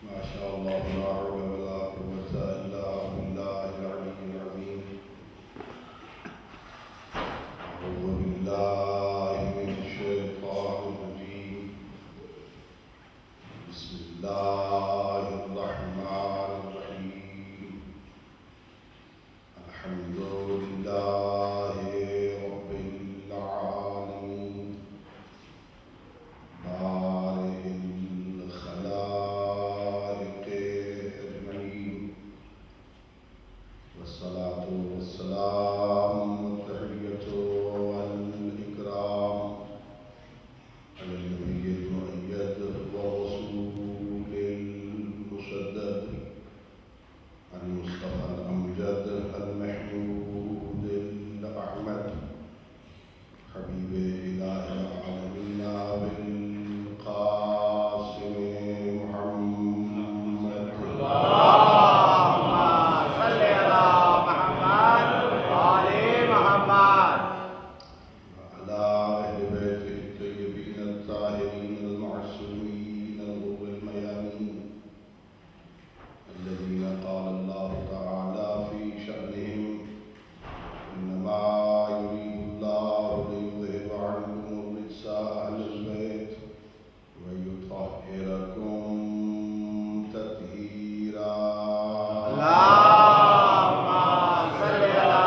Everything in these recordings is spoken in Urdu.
ما شاء الله لا حول ولا قوة إلا بالله العلي العظيم. أعوذ بالله من الشيطان الرجيم. بسم الله الرحمن الرحيم. الحمد لله رب العالمين بارئ الخلائق أجمعين، والصلاة والسلام والتحية والإكرام على النبي المؤيد والرسول المسدد المصطفى الأمجد المحمود الأحمد حبيب إله العالمين بالقاسم محمد. اللهم صل على محمد وآل محمد. وعلى أهل بيته الطيبين الطاهرين المعصومين الغر الميامين الذين قال الله تعالى في شأنهم: إنما يريد الله ليذهب عنكم الرجس أهل البيت ويطهركم تطهيرا. اللهم صل على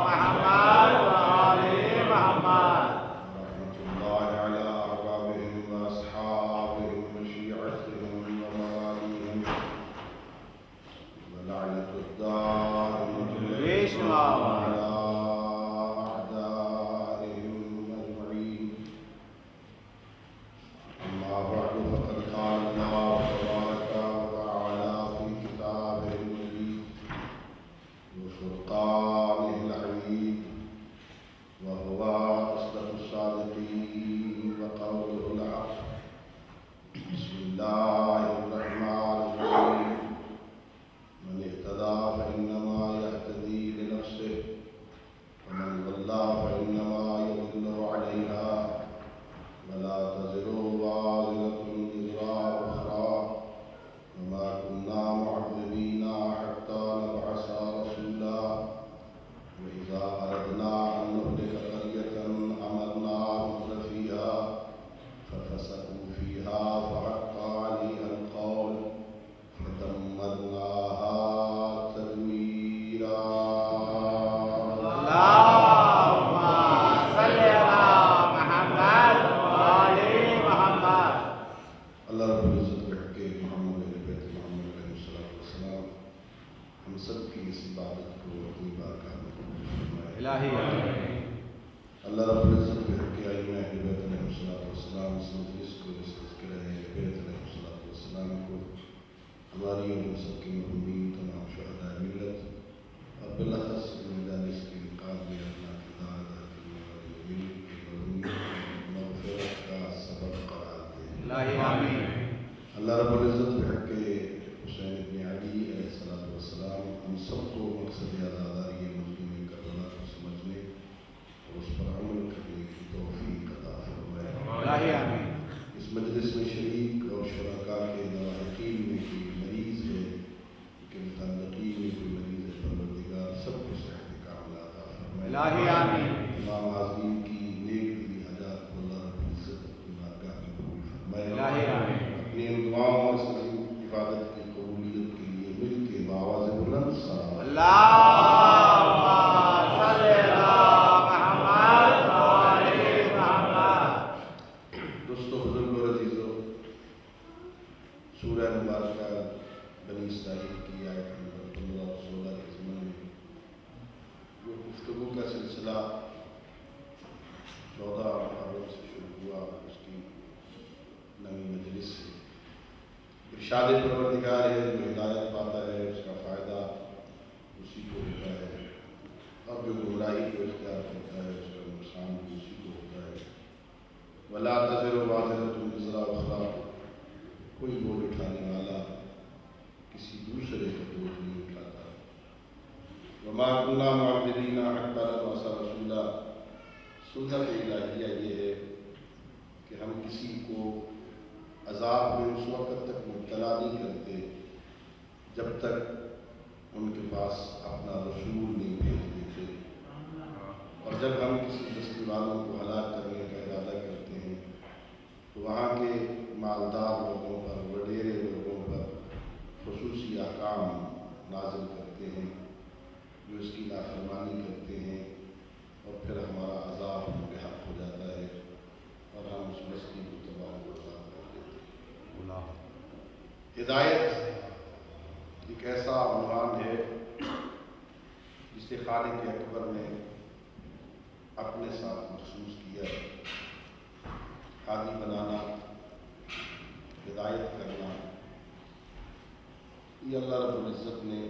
محمد وآل محمد. ورحمة الله على أحبابهم وأصحابهم وشيعتهم ومواليهم، ولعنة الدائمة ويشمع على أعدائهم أجمعين. أما بعد، فقد قال الله تبارك وتعالى في كتابه المجيد وفرقانه الحميد، وهو أصدق الصادقين وقوله الحق. بسم الله الرحمن الرحيم. من اهتدى فإنما يهتدي لنفسه، ومن ضل فإنما يضل عليها، ولا تزر وازرة وزر أخرى، وما كنا معذبين حتى نبعث رسولا. وإذا أردنا أن نهلك قرية أمرنا مترفيها ففسقوا فيها فحق عليها القول فدمرناها تدميرا. اللهم صل على محمد وآل محمد. اللہ رب العزت کے حق محمد علیہ بیت محمد علیہ السلام ہم سب کی اس عبادت کو اپنی بارگاہ میں قبول فرمائے. الہی اللہ رب العزت کے حق ائمہ اہل بیت علیہ السلام اس مجلس کو، اس تذکرہ اہل بیت علیہ السلام کو، ہماری اور ہم سب کے مرحومین تمام شہداء ملت اور بالاخص مجالس کے انعقاد میں اپنا کردار ادا کرنے والے مومنین کے مرحومین مغفرت کا سبب قرار دے. الہی آمین. اللہ رب العزت بحق حسین ابن علی علیہ السلام ہم سب کو مقصد عزاداری مظلوم کربلا کو سمجھنے اور اس پر عمل کرنے کی توفیق عطا فرمائے. الہی آمین. اس مجلس میں شریک اور شرکاء کے لاحقین میں کوئی مریض ہے، کہ متعلقین میں کوئی مریض ہے، پروردگار سب کو صحت کاملہ عطا فرمائے. الہی آمین. تمام حاضرین کی نیک دلی حاجات کو اللہ رب العزت اپنی بارگاہ میں قبول فرمائے. الہی آمین. اپنی ان دعاؤں اور سبھی عبادت کی قبولیت کے لیے مل کے بآواز بلند صلوات. اللهم صل على محمد وآل محمد. دوستو، بزرگوں اور عزیزوں، سورہ مبارکہ بنی اسرائیل کی آیت نمبر 15 اور 16 کے ضمن میں جو گفتگو کا سلسلہ 14 محرم سے شروع ہوا، اس کی نئی مجلس ہے. ارشاد پروردگار ہے، جو ہدایت پاتا ہے اس کا فائدہ اسی کو ہوتا ہے، اور جو گمراہی کو اختیار کرتا ہے اس کا نقصان بھی اسی کو ہوتا ہے. وَلَا تَزِرُ وَازِرَةٌ وِزْرَ أُخْرَىٰ، کوئی بوجھ اٹھانے والا کسی دوسرے کا بوجھ نہیں اٹھاتا. وَمَا كُنَّا مُعَذِّبِينَ حَتَّىٰ نَبْعَثَ رَسُولًا. سنت الہیہ یہ ہے کہ ہم کسی کو عذاب میں اس وقت تک مبتلا نہیں کرتے جب تک ان کے پاس اپنا رسول نہیں بھیج دیتے، اور جب ہم کسی بستی والوں کو ہلاک کرنے کا ارادہ کرتے ہیں تو وہاں کے مالدار لوگوں پر، وڈیرے لوگوں پر خصوصی احکام نازل کرتے ہیں جو اس کی نافرمانی کرتے ہیں، اور پھر ہمارا عذاب ان پہ حق ہو جاتا ہے اور ہم اس بستی کو تباہ و برباد کر دیتے ہیں۔ ہدایت ایک ایسا عنوان ہے جسے خالق اکبر نے اپنے ساتھ مخصوص کیا ہے۔ ہادی بنانا، ہدایت کرنا، یہ اللہ رب العزت نے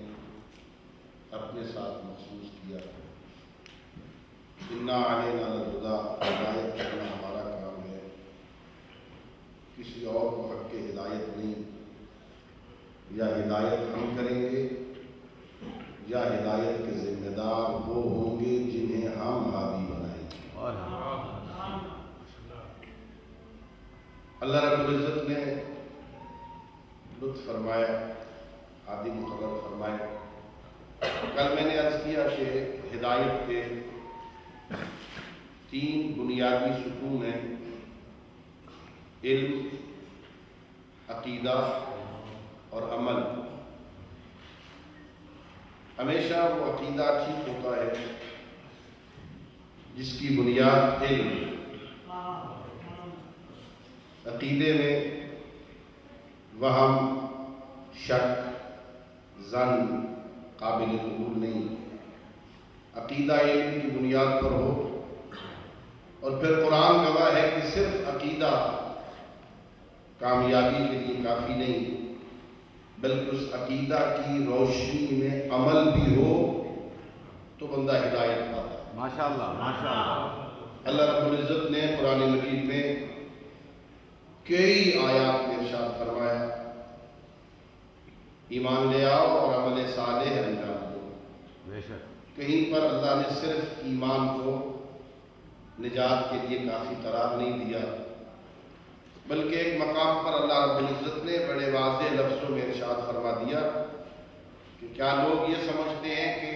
اپنے ساتھ مخصوص کیا ہے۔ انا علینا للہدیٰ، ہدایت کرنا ہمارا کام ہے، کسی اور کو حق کے ہدایت نہیں۔ یا ہدایت ہم کریں گے یا ہدایت کے ذمہ دار وہ ہوں گے جنہیں ہم ہادی بنائیں گے۔ اللہ رب العزت نے لطف فرمایا، ہادی مقرر فرمائے۔ کل میں نے عرض کیا کہ ہدایت کے 3 بنیادی ستون ہیں: علم، عقیدہ اور عمل۔ ہمیشہ وہ عقیدہ ٹھیک ہوتا ہے جس کی بنیاد علم۔ عقیدے میں وہم، شک، ظن قابل قبول نہیں۔ عقیدہ علم کی بنیاد پر ہو، اور پھر قرآن گواہ ہے کہ صرف عقیدہ کامیابی کے لیے کافی نہیں، بلکہ اس عقیدہ کی روشنی میں عمل بھی ہو تو بندہ ہدایت پاتا ہے۔ ماشاءاللہ ماشاءاللہ۔ اللہ رب العزت نے قرآن مجید میں کئی آیات میں ارشاد فرمایا، ایمان لے آؤ اور عمل صالح انجام دو۔ بے شک۔ کہیں پر اللہ نے صرف ایمان کو نجات کے لیے کافی قرار نہیں دیا، بلکہ ایک مقام پر اللہ رب العزت نے بڑے واضح لفظوں میں ارشاد فرما دیا کہ کیا لوگ یہ سمجھتے ہیں کہ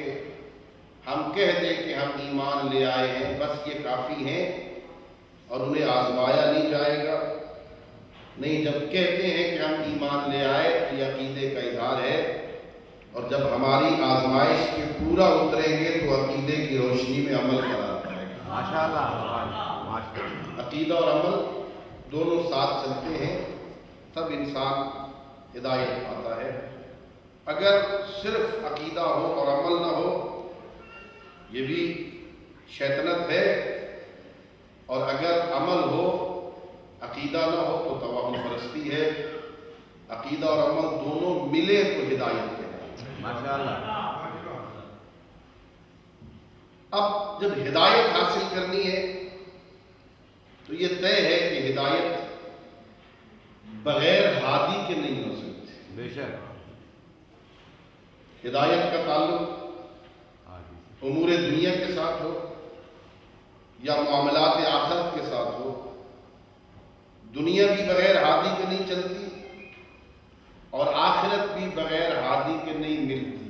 ہم کہہ دیں کہ ہم ایمان لے آئے ہیں بس یہ کافی ہیں اور انہیں آزمایا نہیں جائے گا؟ نہیں، جب کہتے ہیں کہ ہم ایمان لے آئے تو یہ عقیدے کا اظہار ہے، اور جب ہماری آزمائش کے پورا اتریں گے تو عقیدے کی روشنی میں عمل قرار پائے گا۔ ماشاءاللہ۔ عقیدہ اور عمل دونوں ساتھ چلتے ہیں تب انسان ہدایت پاتا ہے۔ اگر صرف عقیدہ ہو اور عمل نہ ہو یہ بھی شیطنت ہے، اور اگر عمل ہو عقیدہ نہ ہو تو توہم پرستی ہے۔ عقیدہ اور عمل دونوں ملے تو ہدایت ہے۔ ماشاءاللہ۔ اب جب ہدایت حاصل کرنی ہے تو یہ طے ہے کہ ہدایت بغیر ہادی کے نہیں ہو سکتی۔ بے شک۔ ہدایت کا تعلق امور دنیا کے ساتھ ہو یا معاملات آخرت کے ساتھ ہو، دنیا بھی بغیر ہادی کے نہیں چلتی اور آخرت بھی بغیر ہادی کے نہیں ملتی۔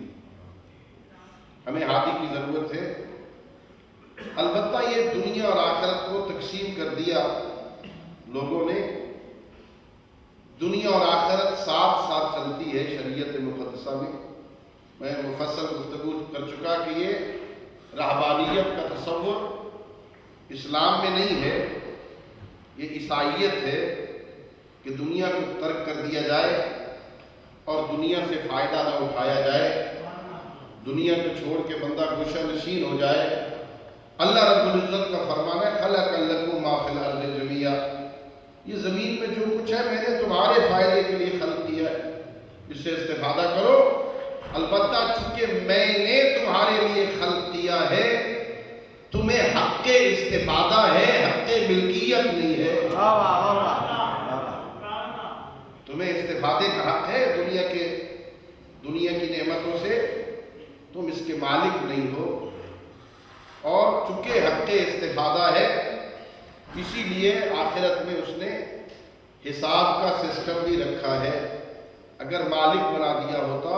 ہمیں ہادی کی ضرورت ہے۔ البتہ یہ دنیا اور آخرت کو تقسیم کر دیا لوگوں نے۔ دنیا اور آخرت ساتھ ساتھ چلتی ہے شریعت مقدسہ میں مفصل گفتگو کر چکا کہ یہ رہبانیت کا تصور اسلام میں نہیں ہے، یہ عیسائیت ہے کہ دنیا کو ترک کر دیا جائے اور دنیا سے فائدہ نہ اٹھایا جائے، دنیا کو چھوڑ کے بندہ گوشہ نشین ہو جائے۔ اللہ رب العزت کا فرمان ہے خلق لکم ما فی الارض جمیعا، یہ زمین میں جو کچھ ہے میں نے تمہارے فائدے کے لیے خلق کیا ہے، اس سے استفادہ کرو۔ البتہ چونکہ میں نے تمہارے لیے خلق کیا ہے تمہیں حق استفادہ ہے، حق ملکیت نہیں ہے۔ تمہیں استفادے کا حق ہے، دنیا کی نعمتوں سے تم اس کے مالک نہیں ہو، اور چونکہ حق استفادہ ہے اسی لیے آخرت میں اس نے حساب کا سسٹم بھی رکھا ہے۔ اگر مالک بنا دیا ہوتا،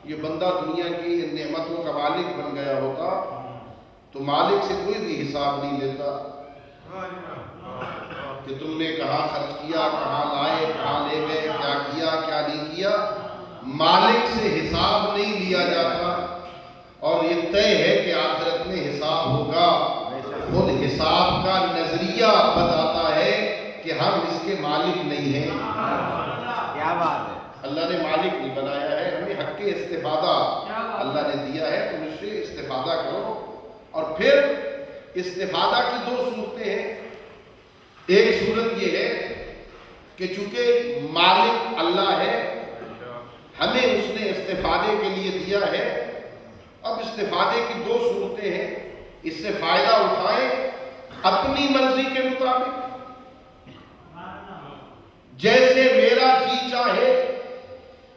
یہ بندہ دنیا کی نعمتوں کا مالک بن گیا ہوتا تو مالک سے کوئی بھی حساب نہیں لیتا کہ تم نے کہاں خرچ کیا، کہاں لائے، کہاں لے گئے، کیا کیا کیا نہیں کیا۔ مالک سے حساب نہیں لیا جاتا، اور یہ طے ہے کہ آخرت میں حساب ہوگا۔ خود حساب کا نظریہ بتاتا ہے کہ ہم اس کے مالک نہیں ہیں۔ کیا بات ہے، اللہ نے مالک نہیں بنایا ہے، ہمیں حق استفادہ اللہ نے دیا ہے، تم اس سے استفادہ کرو۔ اور پھر استفادہ کی دو صورتیں ہیں۔ ایک صورت یہ ہے کہ چونکہ مالک اللہ ہے، ہمیں اس نے استفادے کے لیے دیا ہے۔ اب استفادے کی دو صورتیں ہیں، اس سے فائدہ اٹھائیں اپنی مرضی کے مطابق، جیسے میرا جی چاہے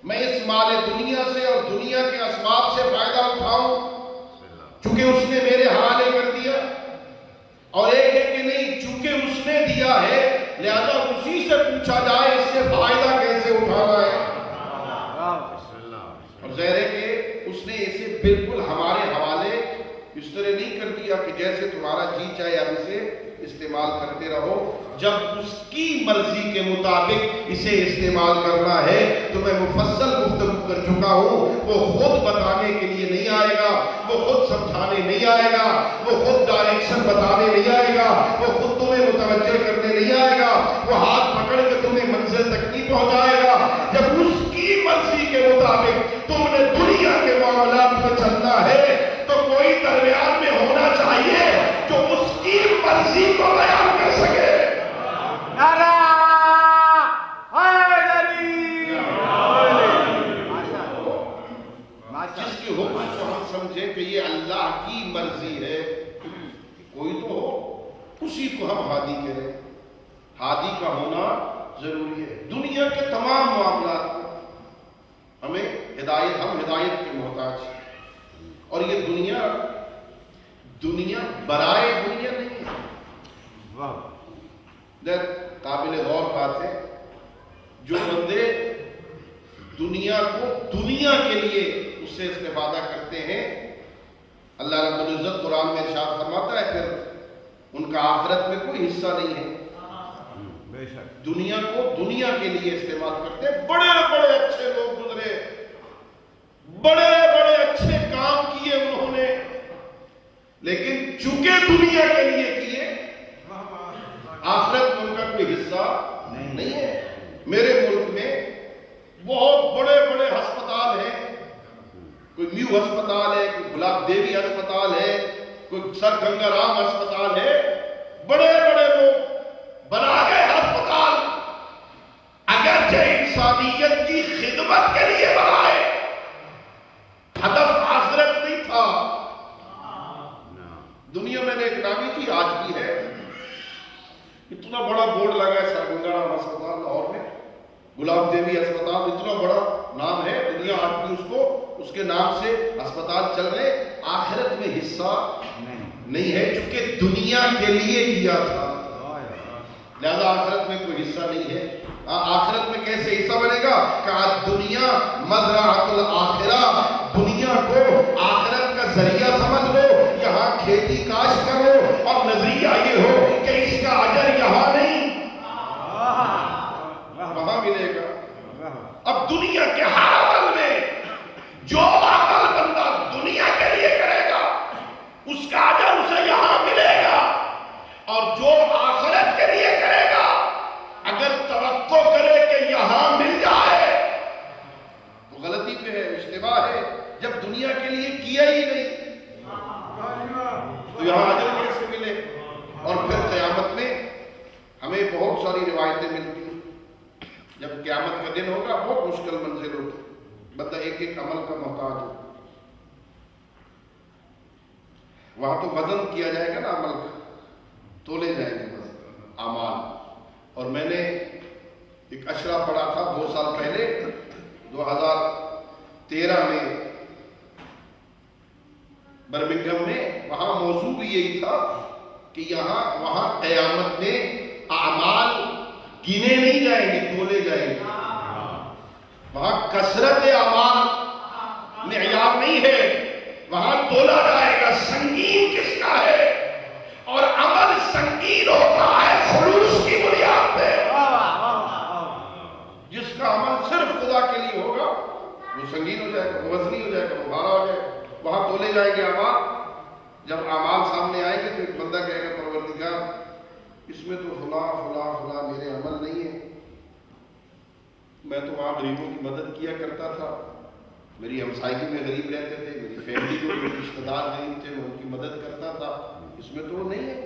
میں اس مال دنیا سے اور دنیا کے اسباب سے فائدہ اٹھاؤں چونکہ اس نے میرے حوالے کر دیا، اور ایک ہے کہ نہیں، چونکہ اس نے دیا ہے لہذا اسی سے پوچھا جائے اس سے فائدہ کیسے اٹھانا ہے۔ اور ظاہر ہے کہ اس نے اسے بالکل ہمارے حوالے اس طرح نہیں کر دیا کہ جیسے تمہارا جی چاہے اب اسے استعمال کرتے رہو۔ جب اس کی مرضی کے مطابق اسے استعمال کرنا ہے تو میں مفصل گفتگو کر چکا ہوں، وہ خود بتانے کے لیے نہیں آئے گا، وہ خود سمجھانے نہیں آئے گا، وہ خود ڈائریکشن بتانے نہیں آئے گا، وہ خود تمہیں متوجہ کرنے نہیں آئے گا، وہ ہاتھ پکڑ کے تمہیں منزل تک نہیں پہنچائے گا۔ جب اس کی مرضی کے مطابق تم نے دنیا کے معاملات میں چلنا ہے تو کوئی درمیان میں ہونا چاہیے جو اس کی مرضی کو بیان کر سکے۔ نعرہ حیدری، جس کے حکم کو ہم سمجھیں کہ یہ اللہ کی مرضی ہے، کوئی تو ہو، اسی کو ہم ہادی کہیں۔ ہادی کا ہونا ضروری ہے۔ دنیا کے تمام معاملات میں ہمیں ہدایت، ہم ہدایت کے محتاج ہیں، اور یہ دنیا برائے دنیا نہیں ہے۔ قابل غور بات ہے، جو بندے دنیا کو دنیا کے لیے اس سے استفادہ کرتے ہیں، اللہ رب العزت قرآن میں ارشاد فرماتا ہے پھر ان کا آخرت میں کوئی حصہ نہیں ہے۔ بے شک دنیا کو دنیا کے لیے استعمال کرتے ہیں۔ بڑے بڑے اچھے لوگ گزرے، بڑے بڑے اچھے کام کیے انہوں نے، لیکن چونکہ دنیا کے لیے کیے، آخرت میں ان کا کوئی حصہ نہیں ہے۔ میرے ملک میں بہت بڑے بڑے ہسپتال ہیں، کوئی میو ہسپتال ہے، کوئی گلاب دیوی ہسپتال ہے، کوئی سر گنگا رام ہسپتال ہے، بڑے بڑے لوگ بنا گئے ہسپتال، اگرچہ انسانیت کی خدمت کے لیے بنائے، ہدف آخرت نہیں تھا۔ دنیا میں نے ایک نامی تھی، آج بھی ہے، اتنا بڑا بورڈ لگا ہے سر گنگا رام ہسپتال لاہور میں، گلاب دیوی ہسپتال، اتنا بڑا نام ہے، دنیا آج بھی اس کو اس کے نام سے ہسپتال چل رہے، آخرت میں حصہ نہیں ہے چونکہ دنیا کے لیے کیا تھا، لہذا آخرت میں کوئی حصہ نہیں ہے۔ آخرت میں کیسے حصہ بنے گا کہ دنیا مزرعۃ الآخرہ، دنیا کو آخرت کا ذریعہ سمجھ لو، یہاں کھیتی کاش کرو اور نظریہ یہ ہو کہ اس کا اجر یہاں نہیں وہاں ملے گا۔ اب دنیا کے ہر عمل میں جو عمل بندہ دنیا کے لیے کرے گا اس کا اجر اسے یہاں ملے گا، اور جو آخرت کے لیے کرے گا اگر توقع کرے کہ یہاں مل جائے تو غلطی پہ ہے، اشتباہ ہے۔ جب دنیا کے لیے کیا ہی نہیں تو یہاں اجر کیسے ملے؟ اور پھر قیامت میں ہمیں بہت ساری روایتیں ملتی ہیں، جب قیامت کا دن ہوگا بہت مشکل منزل ہوگی، بندہ ایک ایک عمل کا محتاج ہو، وہاں تو وزن کیا جائے گا نا عمل کا، تولے جائیں گے بس اعمال۔ اور میں نے ایک اشرا پڑھا تھا 2 سال پہلے، 2013 میں برمنگھم میں، وہاں موضوع بھی یہی تھا کہ وہاں قیامت میں اعمال گنے نہیں جائیں گے، تولے جائیں گے۔ وہاں کثرت اعمال معیار نہیں ہے، وہاں تولا جائے گا سنگین کس کا ہے، اور عمل سنگین ہوتا ہے خلوص کی بنیاد پہ۔ جس کا عمل صرف خدا کے لیے ہوگا وہ سنگین ہو جائے گا، وہ وزنی ہو جائے گا، وہ بھارا ہو جائے گا۔ وہاں تولے جائیں گے اعمال، جب اعمال سامنے آئیں گے تو ایک بندہ کہے گا پروردگار اس میں تو فلاں فلاں فلاں میرے عمل نہیں ہے، میں تو وہاں غریبوں کی مدد کیا کرتا تھا، میری ہمسائیگی میں غریب رہتے تھے، میری فیملی میں میرے رشتہ دار غریب تھے، میں ان کی مدد کرتا تھا، اس میں تو وہ نہیں ہے۔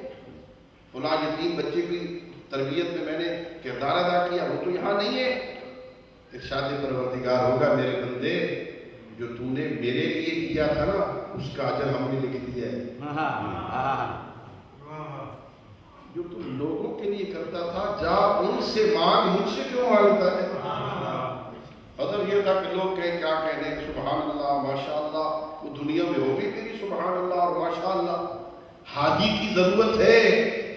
فلاں یتیم بچے کی تربیت میں نے کردار ادا کیا، وہ تو یہاں نہیں ہے۔ ارشاد پروردگار ہوگا میرے بندے جو تو نے میرے لیے کیا تھا نا اس کا اجر ہم نے لکھ دیا ہے، جو تم لوگوں کے لیے کرتا تھا جا ان سے مانگ، مجھ سے کیوں مانگتا ہے؟ حضر یہ تھا کہ لوگ کہیں کیا کہنے سبحان اللہ ماشاءاللہ، وہ دنیا میں ہو بھی تیری سبحان اللہ اور ماشاءاللہ۔ ہادی کی ضرورت ہے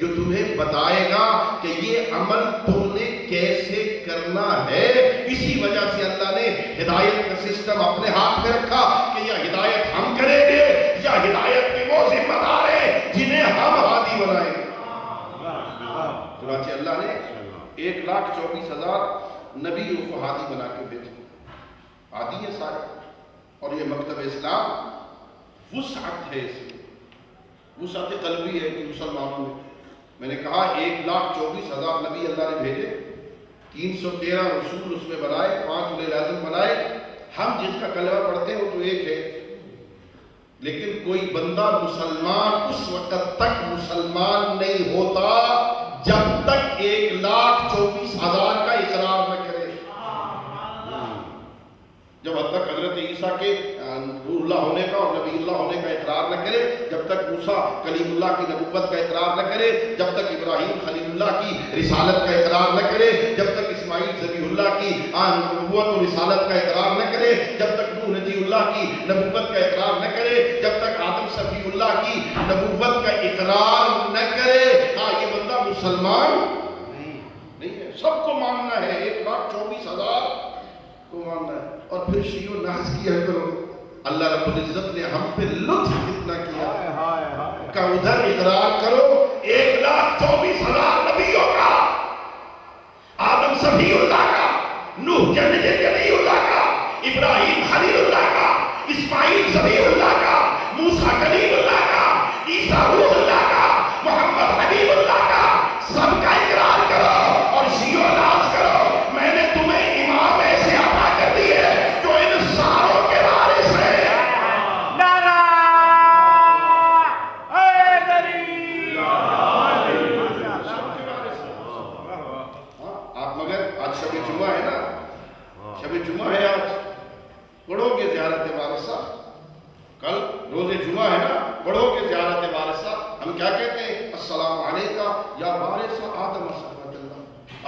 جو تمہیں بتائے گا کہ یہ عمل تم نے کیسے کرنا ہے۔ اسی وجہ سے اللہ نے ہدایت کا سسٹم اپنے ہاتھ میں رکھا کہ یا ہدایت ہم کریں گے یا ہدایت کے وہ ذمہ دار ہیں جنہیں ہم ہادی بنائیں گے۔ چنانچہ اللہ نے 1,24,000 نبیوں کو ہادی بنا کے بھیجا، ہادی ہے سارے۔ اور یہ مکتب اسلام وسعت ہے، اس میں وسعت قلبی ہے کہ مسلمانوں میں نے کہا 1,24,000 نبی اللہ نے بھیجے، 313 رسول اس میں بنائے، 5 اولے العزم بنائے۔ ہم جس کا کلمہ پڑھتے ہیں وہ تو ایک ہے، لیکن کوئی بندہ مسلمان اس وقت تک مسلمان نہیں ہوتا جب تک 1,24,000 کا اقرار نہ کرے۔ جب حد تک حضرت عیسیٰ کے روح اللہ ہونے کا اور نبی اللہ ہونے کا اقرار نہ کرے، جب تک موسیٰ کلیم اللہ کی نبوت کا اقرار نہ کرے، جب تک ابراہیم خلیل اللہ کی رسالت کا اقرار نہ کرے، جب تک اسماعیل ذبیح اللہ کی نبوت و رسالت کا اقرار نہ کرے، جب تک نوح نجی اللہ کی نبوت کا اقرار نہ کرے، جب تک آدم صفی اللہ کی نبوت کا اقرار نہ کرے، یہ بندہ مسلمان نہیں ہے۔ سب کو ماننا ہے، 1,24,000 کو ماننا ہے۔ اور پھر شیع و ناز کیا کرو، اللہ رب العزت نے ہم پہ لطف کتنا کیا کہ ادھر اقرار کرو 1,24,000 نبیوں کا، آدم صفی اللہ کا، نوح جلی اللہ کا، ابراہیم خلیل اللہ کا، اسماعیل ذبیح اللہ کا، موسیٰ کلیم اللہ کا، عیسیٰ روح اللہ کا، محمد حبیب اللہ کا، سب کا اقرار کرو اور شیع و ناز کرو۔ میں نے تمہیں امام ایسے عطا کر دی ہے جو ان ساروں کے وارث ہیں۔ نعرہ حیدری! آپ مگر آج شب جمعہ ہے نا، شب جمعہ ہے، آج پڑھو گے زیارت وارثہ، کل روز جمعہ ہے نا، پڑھو گے زیارت وارثہ۔ ہم کیا کہتے ہیں؟ السلام علیکہ یا وارث آدم صفوت اللہ،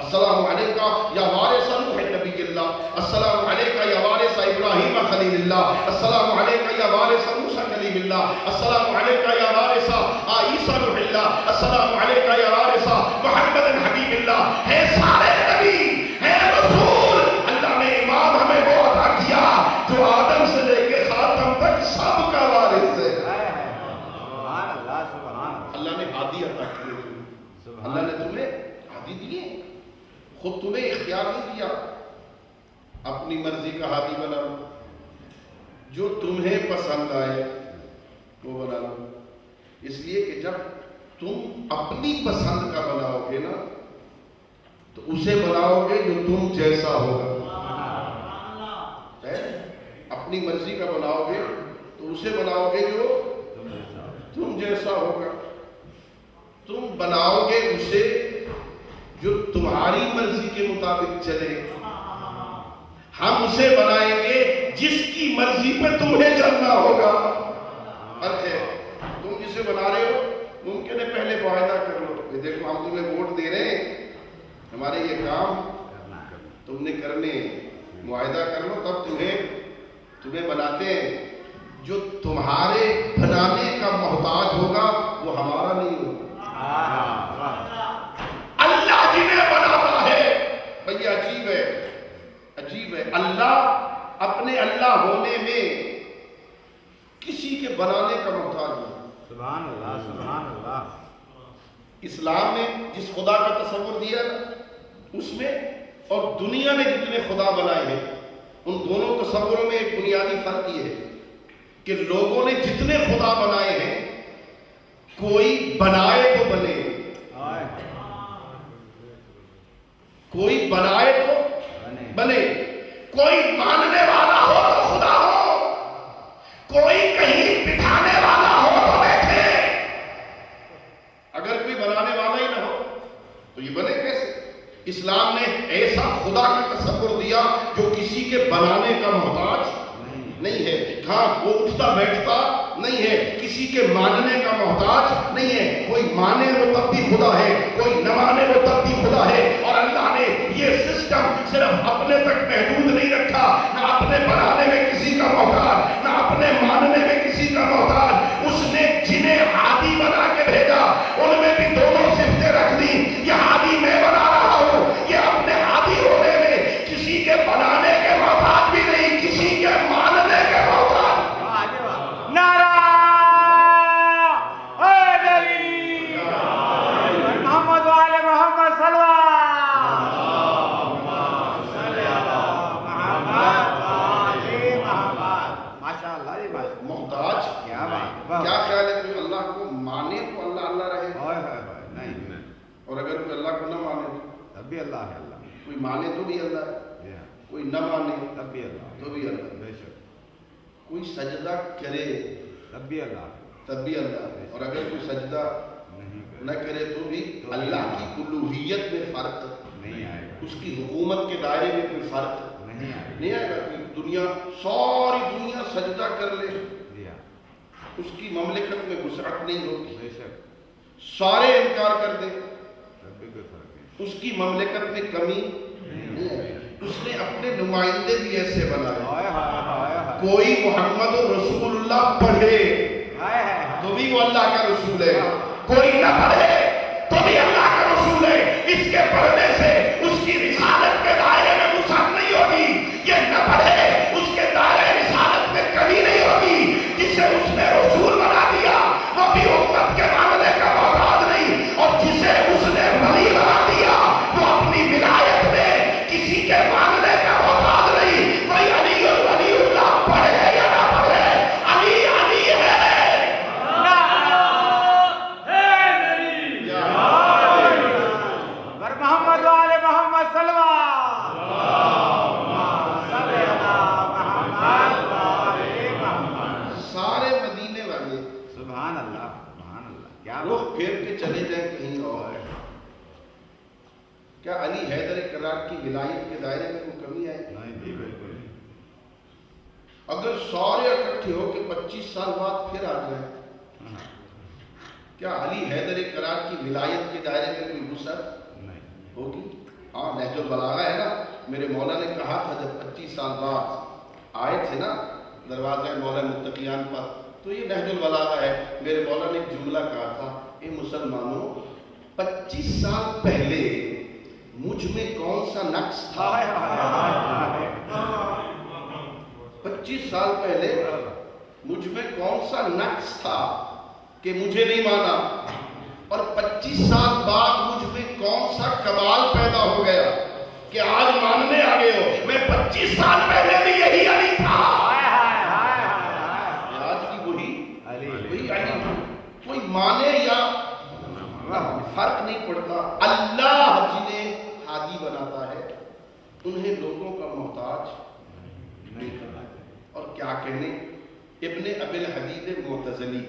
السلام علیکہ یا وارث نوح نبی اللہ، السلام علیکہ یا وارث ابراہیم خلیل اللہ، السلام علیکہ یا وارث موسیٰ کلیم اللہ، السلام علیکہ یا وارث عیسیٰ روح اللہ، السلام علیکہ یا وارث محمد حبیب اللہ۔ ہے سارے نبی، ہے رسول، اللہ نے امام ہمیں وہ عطا کیا جو آدم سے لے کے خاتم تک سب کا وارث ہے۔ سبحان اللہ، سبحان اللہ۔ اللہ نے ہادی عطا کیے، اللہ نے تمہیں ہادی دیے، خود تمہیں اختیار نہیں دیا اپنی مرضی کا ہادی بنا لو، جو تمہیں پسند آئے وہ بنا لو۔ اس لیے کہ جب تم اپنی پسند کا بناؤ گے نا تو اسے بناؤ گے جو تم جیسا ہوگا، اپنی مرضی کا بناؤ گے تو اسے بناؤ گے جو تم جیسا ہوگا۔ تم بناؤ گے اسے جو تمہاری مرضی کے مطابق چلے، ہم اسے بنائیں گے جس کی مرضی پہ تمہیں چلنا ہوگا۔ فرق ہے، تم جسے بنا رہے ہو ممکن ہے پہلے معاہدہ کر لو کہ دیکھو ہم تمہیں ووٹ دے رہے ہیں، ہمارے یہ کام تم نے کرنے، معاہدہ کر لو تب تمہیں بناتے ہیں۔ جو تمہارے بنانے کا محتاج ہوگا وہ ہمارا نہیں ہوگا۔ اللہ جنہیں بناتا ہے، بھئی عجیب ہے، عجیب ہے، اللہ اپنے اللہ ہونے میں کسی کے بنانے کا محتاج نہیں۔ سبحان اللہ سبحان اللہ۔ اسلام نے جس خدا کا تصور دیا اس میں اور دنیا میں جتنے خدا بنائے ہیں ان دونوں تصوروں میں ایک بنیادی فرق یہ ہے کہ لوگوں نے جتنے خدا بنائے ہیں کوئی بنائے تو بنے، کوئی بنائے تو بنے، کوئی ماننے والا ہو تو خدا ہو، کوئی کہیں بٹھانے والا ہو تو بیٹھے۔ اگر کوئی بنانے والا ہی نہ ہو تو یہ بنے کیسے؟ اسلام نے ایسا خدا کا تصور دیا جو کسی کے بنانے کا محتاج نہیں ہے، ہاں وہ اٹھتا بیٹھتا نہیں ہے، کسی کے ماننے کا محتاج نہیں ہے، کوئی مانے وہ تب بھی خدا ہے، کوئی نہ مانے وہ تب بھی خدا ہے۔ اور اللہ نے یہ سسٹم صرف اپنے تک محدود نہیں رکھا، نہ اپنے بنانے میں کسی کا محتاج، نہ اپنے ماننے میں کسی کا محتاج۔ اس نے جنہیں ہادی بنا کے بھیجا ان میں بھی دونوں صفتیں رکھ دی، یہ ہادی میں بنا رہا ہوں، یہ اپنے ہادی ہونے میں کسی کے بنانے کے محتاج بھی نہیں، کسی کے ماننے کے محتاج۔ نعرہ حیدری، محمد وآل محمد صلی اللہ محتاج کیا بات، کیا خیال ہے؟ کوئی اللہ کو مانے تو اللہ اللہ رہے، نہیں، اور اگر کوئی اللہ کو نہ مانے تب بھی اللہ ہے، اللہ کوئی مانے تو بھی اللہ ہے، کوئی نہ مانے تب بھی اللہ تو بھی اللہ، بے شک، کوئی سجدہ کرے تب بھی اللہ تب بھی اللہ ہے، اور اگر کوئی سجدہ نہ کرے تو بھی اللہ کی الوہیت میں فرق نہیں آئے گا، اس کی حکومت کے دائرے میں کوئی فرق نہیں آئے گا کہ دنیا ساری دنیا سجدہ کر لے اس کی مملکت میں وسعت نہیں ہوگی، بے شک، سارے انکار کر دیں تب بھی کوئی فرق نہیں، اس کی مملکت میں کمی نہیں ہے۔ اس نے اپنے نمائندے بھی ایسے بنائے، کوئی محمد رسول اللہ پڑھے تو بھی وہ اللہ کا رسول ہے، کوئی نہ پڑھے تو بھی اللہ کا رسول ہے۔ اس کے پڑھنے سے اس کی رسالت کے دائرے میں وسعت نہیں ہوگی، یہ نہ پڑھے اس کے دائرے رسالت میں کمی نہیں ہوگی۔ جسے اس نے رسول بنا دیا وہ بھی امت کے معاملے کا محتاج نہیں، اور جسے اس نے ولی بنا دیا وہ اپنی ولایت میں کسی کے معاملے کا محتاج نہیں۔ کوئی علی ولی اللہ پڑھے یا نہ پڑھے، علی علی ہے۔ محمد وآل محمد صلی سارے مدینے والے سبحان اللہ سبحان اللہ، کیا رخ پھیر کے چلے جائیں کہیں اور، کیا علی حیدر کرار کی ولایت کے دائرے میں کوئی کمی آئے؟ نہیں جی بالکل نہیں، اگر سارے اکٹھے ہو کے 25 سال بعد پھر آ جائیں، کیا علی حیدر کرار کی ولایت کے دائرے میں کوئی وسعت نہیں ہوگی؟ ہاں نہج البلاغہ ہے نا، میرے مولا نے کہا تھا جب 25 سال بعد آئے تھے نا دروازہ مولا متقیان پر، تو یہ نہج البلاغہ ہے، میرے مولا نے ایک جملہ کہا تھا، اے مسلمانوں 25 سال پہلے مجھ میں کون سا نقص تھا؟ 25 سال پہلے مجھ میں کون سا نقص تھا کہ مجھے نہیں مانا، اور 25 سال بعد مجھ میں کون سا کمال پیدا ہو گیا کہ آج ماننے آ گئے ہو۔ میں 25 سال پہلے بھی یہی علی تھا، آج کی وہی علی۔ کوئی مانے یا فرق نہیں پڑتا، اللہ جنہیں ہادی بناتا ہے انہیں لوگوں کا محتاج نہیں کرنا۔ اور کیا کہنے، ابن ابی الحدید معتزلی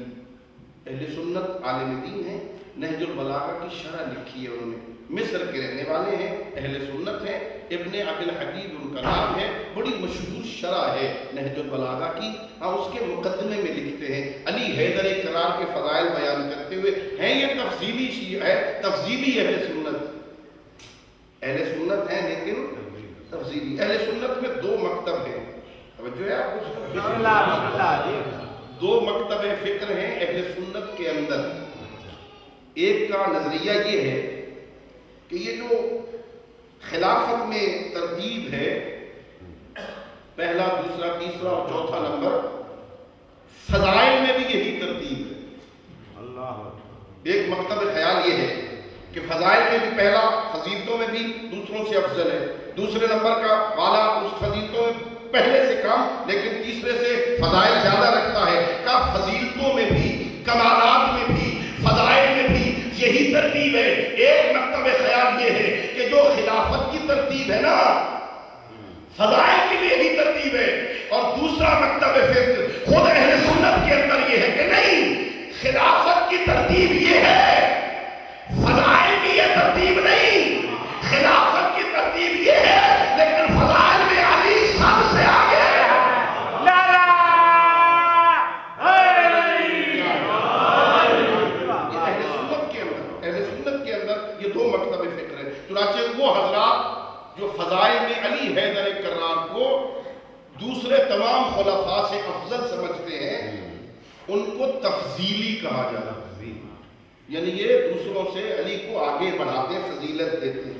اہل سنت عالم دین ہیں، نہج البلاغہ کی شرح لکھی ہے انہوں نے، مصر کے رہنے والے ہیں، اہل سنت ہیں، ابن ابی الحدید ان کا نام ہے، بڑی مشہور شرح ہے نہج البلاغہ کی۔ ہاں اس کے مقدمے میں لکھتے ہیں علی حیدر کرار کے فضائل بیان کرتے ہوئے، ہیں یہ تفضیلی شیعہ ہے، تفضیلی اہل سنت ہیں لیکن تفضیلی۔ اہل سنت میں دو مکتب ہیں، توجہ ہے آپ کو، بسم اللہ دو مکتب فکر ہیں اہل سنت کے اندر۔ ایک کا نظریہ یہ ہے کہ یہ جو خلافت میں ترتیب ہے پہلا، دوسرا، تیسرا اور چوتھا نمبر فضائل میں بھی یہی ترتیب ہے. اللہ ایک مکتب خیال یہ ہے کہ فضائل میں بھی پہلا فضیلتوں میں بھی دوسروں سے افضل ہے، دوسرے نمبر کا والا اس فضیلتوں میں پہلے سے کم لیکن تیسرے سے فضائل زیادہ رکھتا ہے. کا فضیلتوں میں بھی، کمالات میں بھی، فضائل میں بھی یہی ترتیب ہے. ایک مکتب خیال یہ ہے کہ جو خلافت کی ترتیب ہے نا، فضائل کی بھی یہی ترتیب ہے. اور دوسرا مکتب فکر خود اہل سنت کے اندر یہ ہے کہ نہیں، خلافت کی ترتیب یہ ہے، فضائل کی یہ ترتیب نہیں. خلافت کی ترتیب یہ ہے لیکن فضائل میں علی سب سے آگے ہے. اہل سنت کے اندر یہ دو مکتب فکر ہے. چنانچہ وہ حضرات جو فضائل میں علی حیدر کرار کو دوسرے تمام خلفاء سے افضل سمجھتے ہیں، ان کو تفضیلی کہا جاتا ہے. یعنی یہ دوسروں سے علی کو آگے بڑھاتے ہیں، فضیلت دیتے ہیں.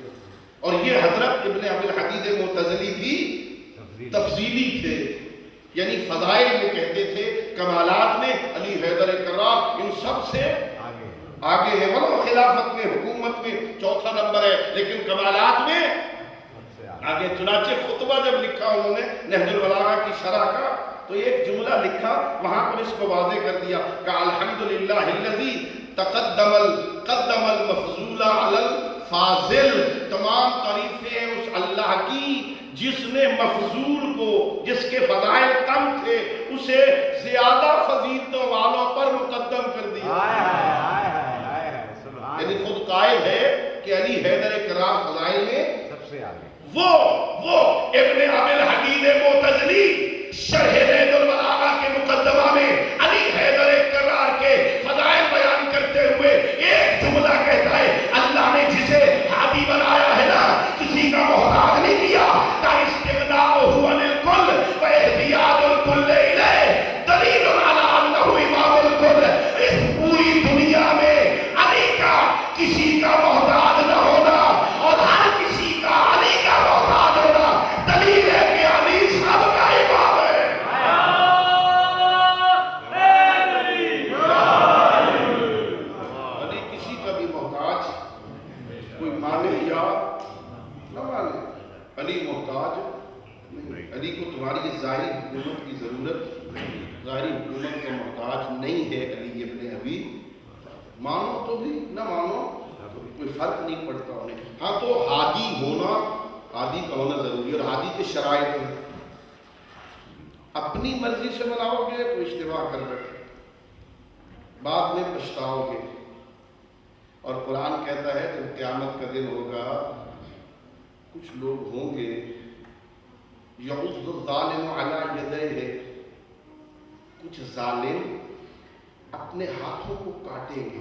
اور یہ حضرت ابن ابی الحدید معتزلی بھی تفضیلی تھے، یعنی فضائل میں کہتے تھے کمالات میں علی حیدر کرار ان سب سے آگے ہے. ولو خلافت میں، حکومت میں چوتھا نمبر ہے لیکن کمالات میں آگے. چنانچہ خطبہ جب لکھا انہوں نے نہج البلاغہ کی شرح کا تو ایک جملہ لکھا، وہاں پر اس کو واضح کر دیا کہ الحمدللہ الذی قدم المفضول علی الفاضل. تمام تعریفیں اس اللہ کی جس نے مفضول کو، جس کے فضائل کم تھے، اسے زیادہ فضیلتوں والوں پر مقدم کر دیا. یعنی خود قائل ہے کہ علی حیدر کرار فضائل میں سب سے آگے. وہ ابن ابی الحدید معتزلی شرح نہج البلاغہ کے مقدمہ میں علی حیدر کرار کے فضائل بیان کرتے ہوئے ایک جملہ کہتا ہے، اللہ نے جسے ہادی بنایا ہے نا، کسی کا محتاج نہیں کیا. کا استغناءہ عن الکل و احتیاج الکل الیہ دلیل علی انہ امام الکل. اس پوری دنیا میں علی کا کسی کا محتاج نہ ہونا اور ہر کسی کا علی کا محتاج ہونا دلیل ہے کہ علی سب کا امام ہے. علی کسی کا بھی محتاج، کوئی مانے یا نہ مانے، علی محتاج نہیں. علی کو تمہاری ظاہری حکومت کی ضرورت، ظاہری حکومت کا محتاج نہیں ہے. علی ابن ابی، مانو تو بھی نہ مانو کوئی فرق نہیں پڑتا انہیں. ہاں تو ہادی ہونا، ہادی کا ہونا ضروری ہے. اور ہادی کے شرائط ہیں، اپنی مرضی سے بناؤ گے تو اشتباہ کر بیٹھے، بعد میں پچھتاؤ گے. اور قرآن کہتا ہے جب قیامت کا دن ہوگا کچھ لوگ ہوں گے یعض الظالم علی یدیہ، کچھ ظالم اپنے ہاتھوں کو کاٹیں گے،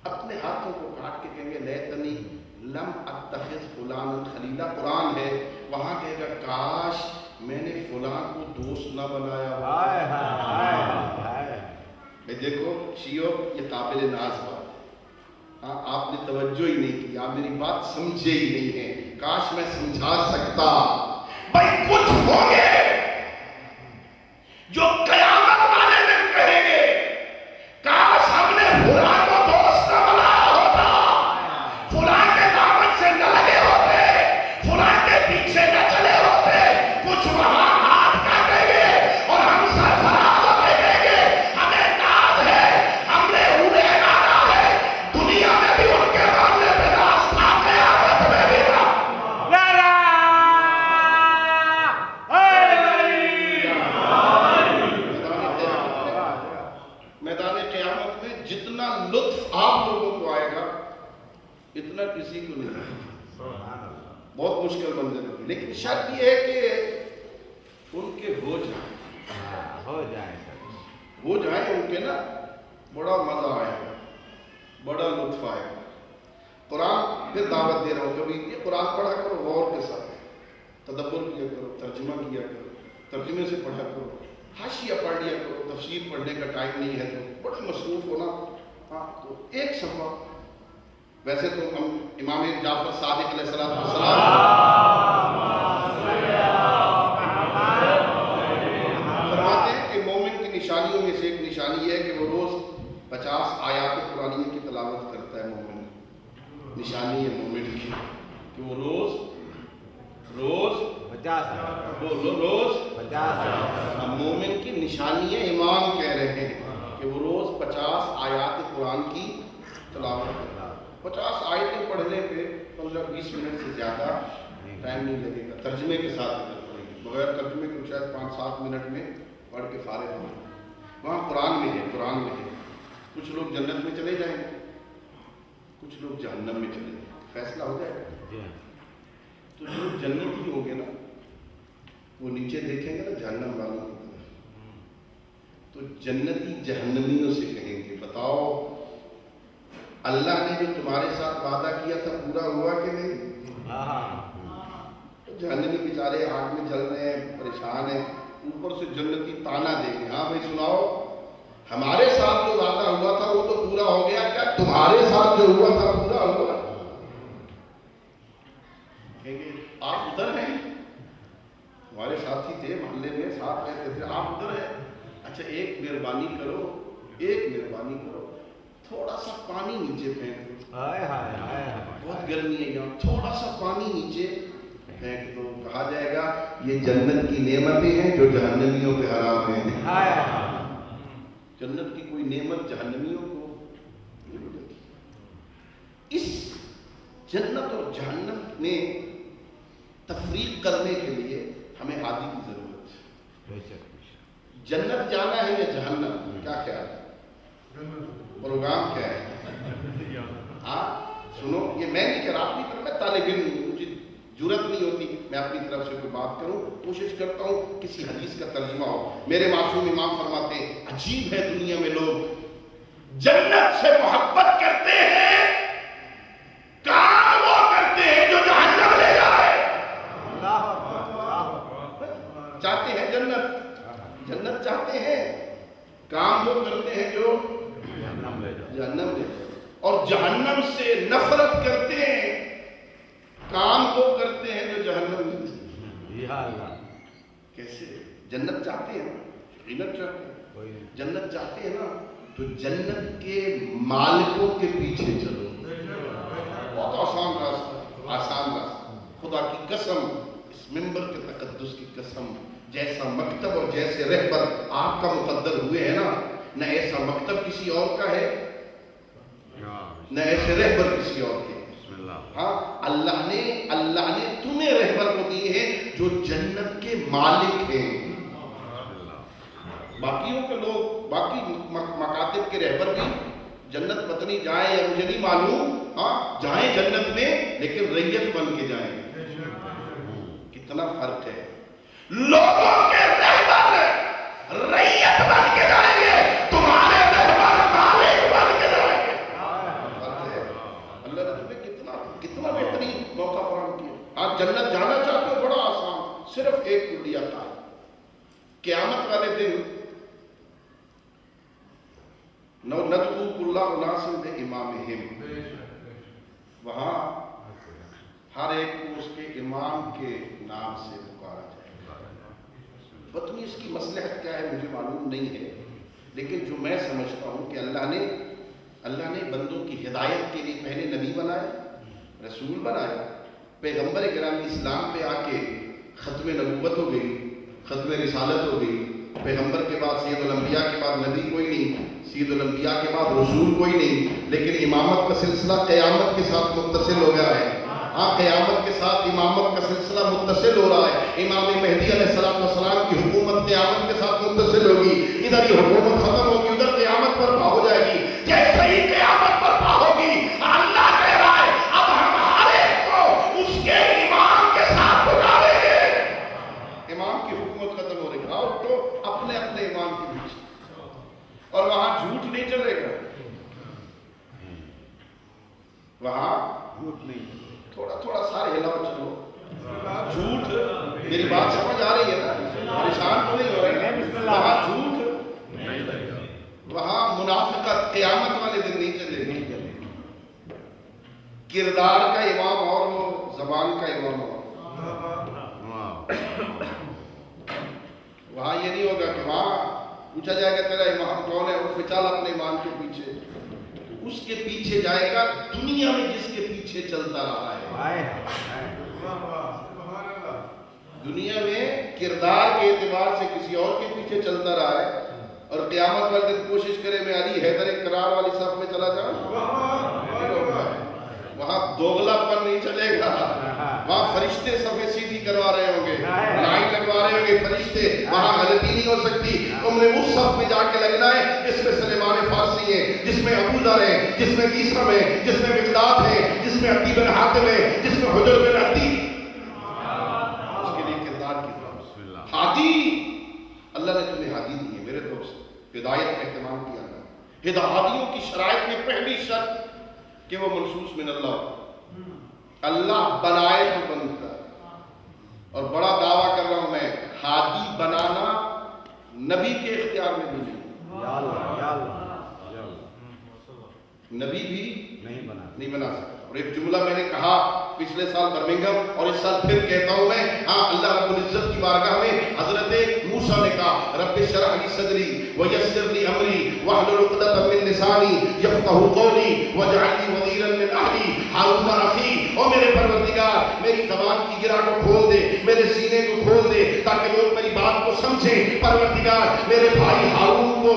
اپنے ہاتھوں کو کاٹ کے کہیں گے لیتنی لم اتخذ فلانا خلیلا. قرآن ہے وہاں کہے گا کاش میں نے فلان کو دوست نہ بنایا. دیکھو شیعو، یہ قابل ناز بات ہے. ہاں آپ نے توجہ ہی نہیں کی، آپ میری بات سمجھے ہی نہیں ہیں. کاش میں سمجھا سکتا. بھائی کچھ ہوں گے جو قیامت والے دن کہیں گے کاش ہم نے فلاں کو دوست نہ بنایا ہوتا، فلاں کے دعوت سے نہ لگے ہوتے، فلاں کے پیچھے نہ چلے ہوتے. کچھ وہاں ہاتھ کاٹیں گے اور ہم سرفراز ہو کے کہیں گے ہمیں ناز ہے، ہم نے انہیں مانا ہے. دنیا میں بھی ان کے ماننے پہ ناز تھا، قیامت میں بھی تھا. میدان قیامت میں جتنا لطف آپ لوگوں کو آئے گا اتنا کسی کو نہیں آئے. بہت مشکل منظر ہوگی، لیکن شرط یہ ہے کہ ان کے ہو جائیں ان کے نا، بڑا مزہ آئے گا، بڑا لطف آئے گا. قرآن پھر دعوت دے رہا ہوں، کبھی یہ قرآن پڑھا کرو غور کے ساتھ، تدبر کیا کرو، ترجمہ کیا کرو، ترجمے سے پڑھا کرو، حاشیہ پڑھ لیا کرو. تفسیر پڑھنے کا ٹائم نہیں ہے تو بڑے مصروف ہونا. ہاں تو ایک صفحہ، ویسے تو ہم امام جعفر صادق علیہ السلام 50 آیات قرآنیہ کی تلاوت کرتا ہے مومن، نشانی ہے مومن کی کہ وہ روز 50 اب مومن کی نشانی ہے، امام کہہ رہے ہیں کہ وہ روز 50 آیات قرآن کی تلاوت کرتا ہے۔ 50 آیتیں پڑھنے پہ 15-20 منٹ سے زیادہ ٹائم نہیں لگے گا، ترجمے کے ساتھ پڑھیں گے، بغیر ترجمے کے شاید 5-7 منٹ میں پڑھ کے فارغ ہوں گے۔ وہاں قرآن میں ہے، کچھ لوگ جنت میں چلے جائیں گے، کچھ لوگ جہنم میں چلے جائیں گے، فیصلہ ہو جائے گا۔ تو جو جنتی ہوں گے نا وہ نیچے دیکھیں گے نا جہنم والوں کی طرف، تو جنتی جہنمیوں سے کہیں گے بتاؤ اللہ نے جو تمہارے ساتھ وعدہ کیا تھا پورا ہوا کہ نہیں؟ تو جہنمی بیچارے آگ میں جل رہے ہیں، پریشان ہیں، اوپر سے جنتی تانا دیں گے، ہاں بھائی سناؤ ہمارے ساتھ جو وعدہ ہوا تھا وہ تو پورا ہو گیا، کیا تمہارے ساتھ جو ہوا تھا پورا ہوا؟ کہیں گے آپ ادھر ہیں، ہمارے ساتھی تھے محلے میں ساتھ رہتے تھے، آپ ادھر ہیں، اچھا ایک مہربانی کرو تھوڑا سا پانی نیچے پھینک دو، بہت گرمی ہے یہاں، تھوڑا سا پانی نیچے پھینک دو، کہا جائے گا یہ جنت کی نعمتیں ہیں جو جہنمیوں پہ حرام ہیں۔ جنت کی کوئی نعمت جہنمیوں کو نہیں ملتی۔ اس جنت اور جہنم میں تفریق کرنے کے لیے ہمیں ہادی کی ضرورت ہے۔ جنت جانا ہے یا جہنم، کیا خیال ہے؟ پروگرام کیا ہے؟ ہاں سنو، یہ میں نہیں کہہ رہا، اپنی طرف میں طالب علم ہوں، مجھے جرأت نہیں ہوتی میں اپنی طرف سے کوئی بات کروں، کوشش کرتا ہوں کسی حدیث کا ترجمہ ہو۔ میرے معصوم امام فرماتے ہیں عجیب ہے دنیا میں لوگ جنت سے محبت کرتے ہیں، کام وہ کرتے ہیں جو جہنم لے جائے۔ چاہتے ہیں جنت چاہتے ہیں، کام وہ کرتے ہیں جو جہنم لے جائے، اور جہنم سے نفرت کرتے ہیں، کام وہ کرتے ہیں جو جہنم لے جائے۔ کیسے؟ جنت چاہتے ہیں، جنت چاہتے ہیں نا تو جنت کے مالکوں کے پیچھے چلو، بہت آسان راستہ، خدا کی قسم، اس منبر کے تقدس کی قسم، جیسا مکتب اور جیسے رہبر آپ کا مقدر ہوئے ہیں نا، نہ ایسا مکتب کسی اور کا ہے نہ ایسے رہبر کسی اور کے۔ ہاں اللہ نے تمہیں رہبر کو دیے ہیں جو جنت کے مالک ہیں۔ باقیوں کے لوگ، باقی مکاتب کے رہبر بھی جنت پتنی جائیں یا مجھے نہیں معلوم، ہاں جائیں جنت میں لیکن ریت بن کے جائیں۔ کتنا فرق ہے، لوگوں کے رہبر ریت بن کے جائیں گے، تمہارے رہبر مالک بن کے جائیں گے۔ اللہ نے تمہیں کتنا بہترین موقع فراہم کیا۔ آپ جنت جانا چاہتے ہو، بڑا آسان، صرف ایک کلیہ تھا، قیامت والے دن ندعو کل اناس بامامہم، وہاں ہر ایک کو اس کے امام کے نام سے پکارا جائے گا۔ پتہ نہیں اس کی مصلحت کیا ہے، مجھے معلوم نہیں ہے، لیکن جو میں سمجھتا ہوں کہ اللہ نے بندوں کی ہدایت کے لیے پہلے نبی بنائے، رسول بنایا، پیغمبر گرامی اسلام پہ آ کے ختم نبوت ہو گئی، ختم رسالت ہو گئی، پیغمبر کے بعد سید الانبیاء کے بعد نبی کوئی نہیں، سید الانبیاء کے بعد رسول کوئی نہیں، لیکن امامت کا سلسلہ قیامت کے ساتھ متصل ہو گیا ہے۔ ہاں قیامت کے ساتھ امامت کا سلسلہ متصل ہو رہا ہے، امام مہدی علیہ السلام کی حکومت قیامت کے ساتھ متصل ہوگی، ادھر یہ حکومت ختم ہوگی، ادھر قیامت برپا ہو جائے گی۔ جیسے ہی قیامت برپا ہوگی اللہ کہہ رہا ہے اب ہم ہر ایک کو اس کے امام کے ساتھ پکاریں گے۔ امام کی حکومت ختم ہو رہی ہے، اور تو اپنے اپنے امام کے پیچھے، اور وہاں جھوٹ نہیں چلے گا، وہاں جھوٹ نہیں، تھوڑا سارے ہلاؤ چلو، جھوٹ، میری بات سمجھ آ رہی ہے نا، پریشان تو نہیں ہو رہے ہیں، وہاں جھوٹ، وہاں منافقت قیامت والے دن نہیں چلے گی۔ کردار کا امام اور ہو، زبان کا امام اور، وہاں یہ نہیں ہوگا کہ وہاں پوچھا جائے گا تیرا امام کون ہے، اس پہ چل اپنے امام کے پیچھے، اس کے پیچھے جائے گا دنیا میں جس کے پیچھے چلتا رہا ہے۔ دنیا میں کردار کے اعتبار سے کسی اور کے پیچھے چلتا رہا ہے، اور قیامت والے دن کوشش کرے میں علی حیدر کرار والی صف میں چلا جاؤں، وہاں دوغلا پن نہیں چلے گا، وہاں فرشتے صفیں سیدھی کروا رہے ہوں گے، لائن لگوا رہے ہوں گے فرشتے، وہاں غلطی نہیں ہو سکتی۔ تم نے اس صف میں جا کے لگنا ہے جس میں سلیمان فارسی ہے، جس میں ابو ذر ہے، جس میں عیسیٰ ہے، جس میں مقداد ہے، جس میں عدی بن حاتم ہے، جس میں حجر بن عدی، اس کے لیے کردار کی طرف ہادی، اللہ نے تمہیں ہادی دی ہے میرے دوست، ہدایت کا اہتمام کیا ہے۔ ہدایتیوں کی شرائط میں پہلی شرط کہ وہ منصوص من اللہ ہو، اللہ بنائے تو بنتا ہے، اور بڑا دعویٰ کر رہا ہوں میں، ہادی بنانا نبی کے اختیار میں بھی نہیں، نبی بھی نہیں بنا سکتا۔ اور ایک جملہ میں نے کہا پچھلے سال برمنگھم، اور اس سال پھر کہتا ہوں میں، ہاں اللہ رب العزت کی بارگاہ میں حضرت موسیٰ نے کہا رب اشرح لی صدری ویسر لی امری واحلل عقدۃ من لسانی یفقہوا قولی واجعل لی وزیرا من اہلی ہارون اخی۔ او میرے پروردگار میری زبان کی گرہ کو کھول دے، میرے سینے کو کھول دے تاکہ لوگ میری بات کو سمجھیں۔ پروردگار میرے بھائی ہارون کو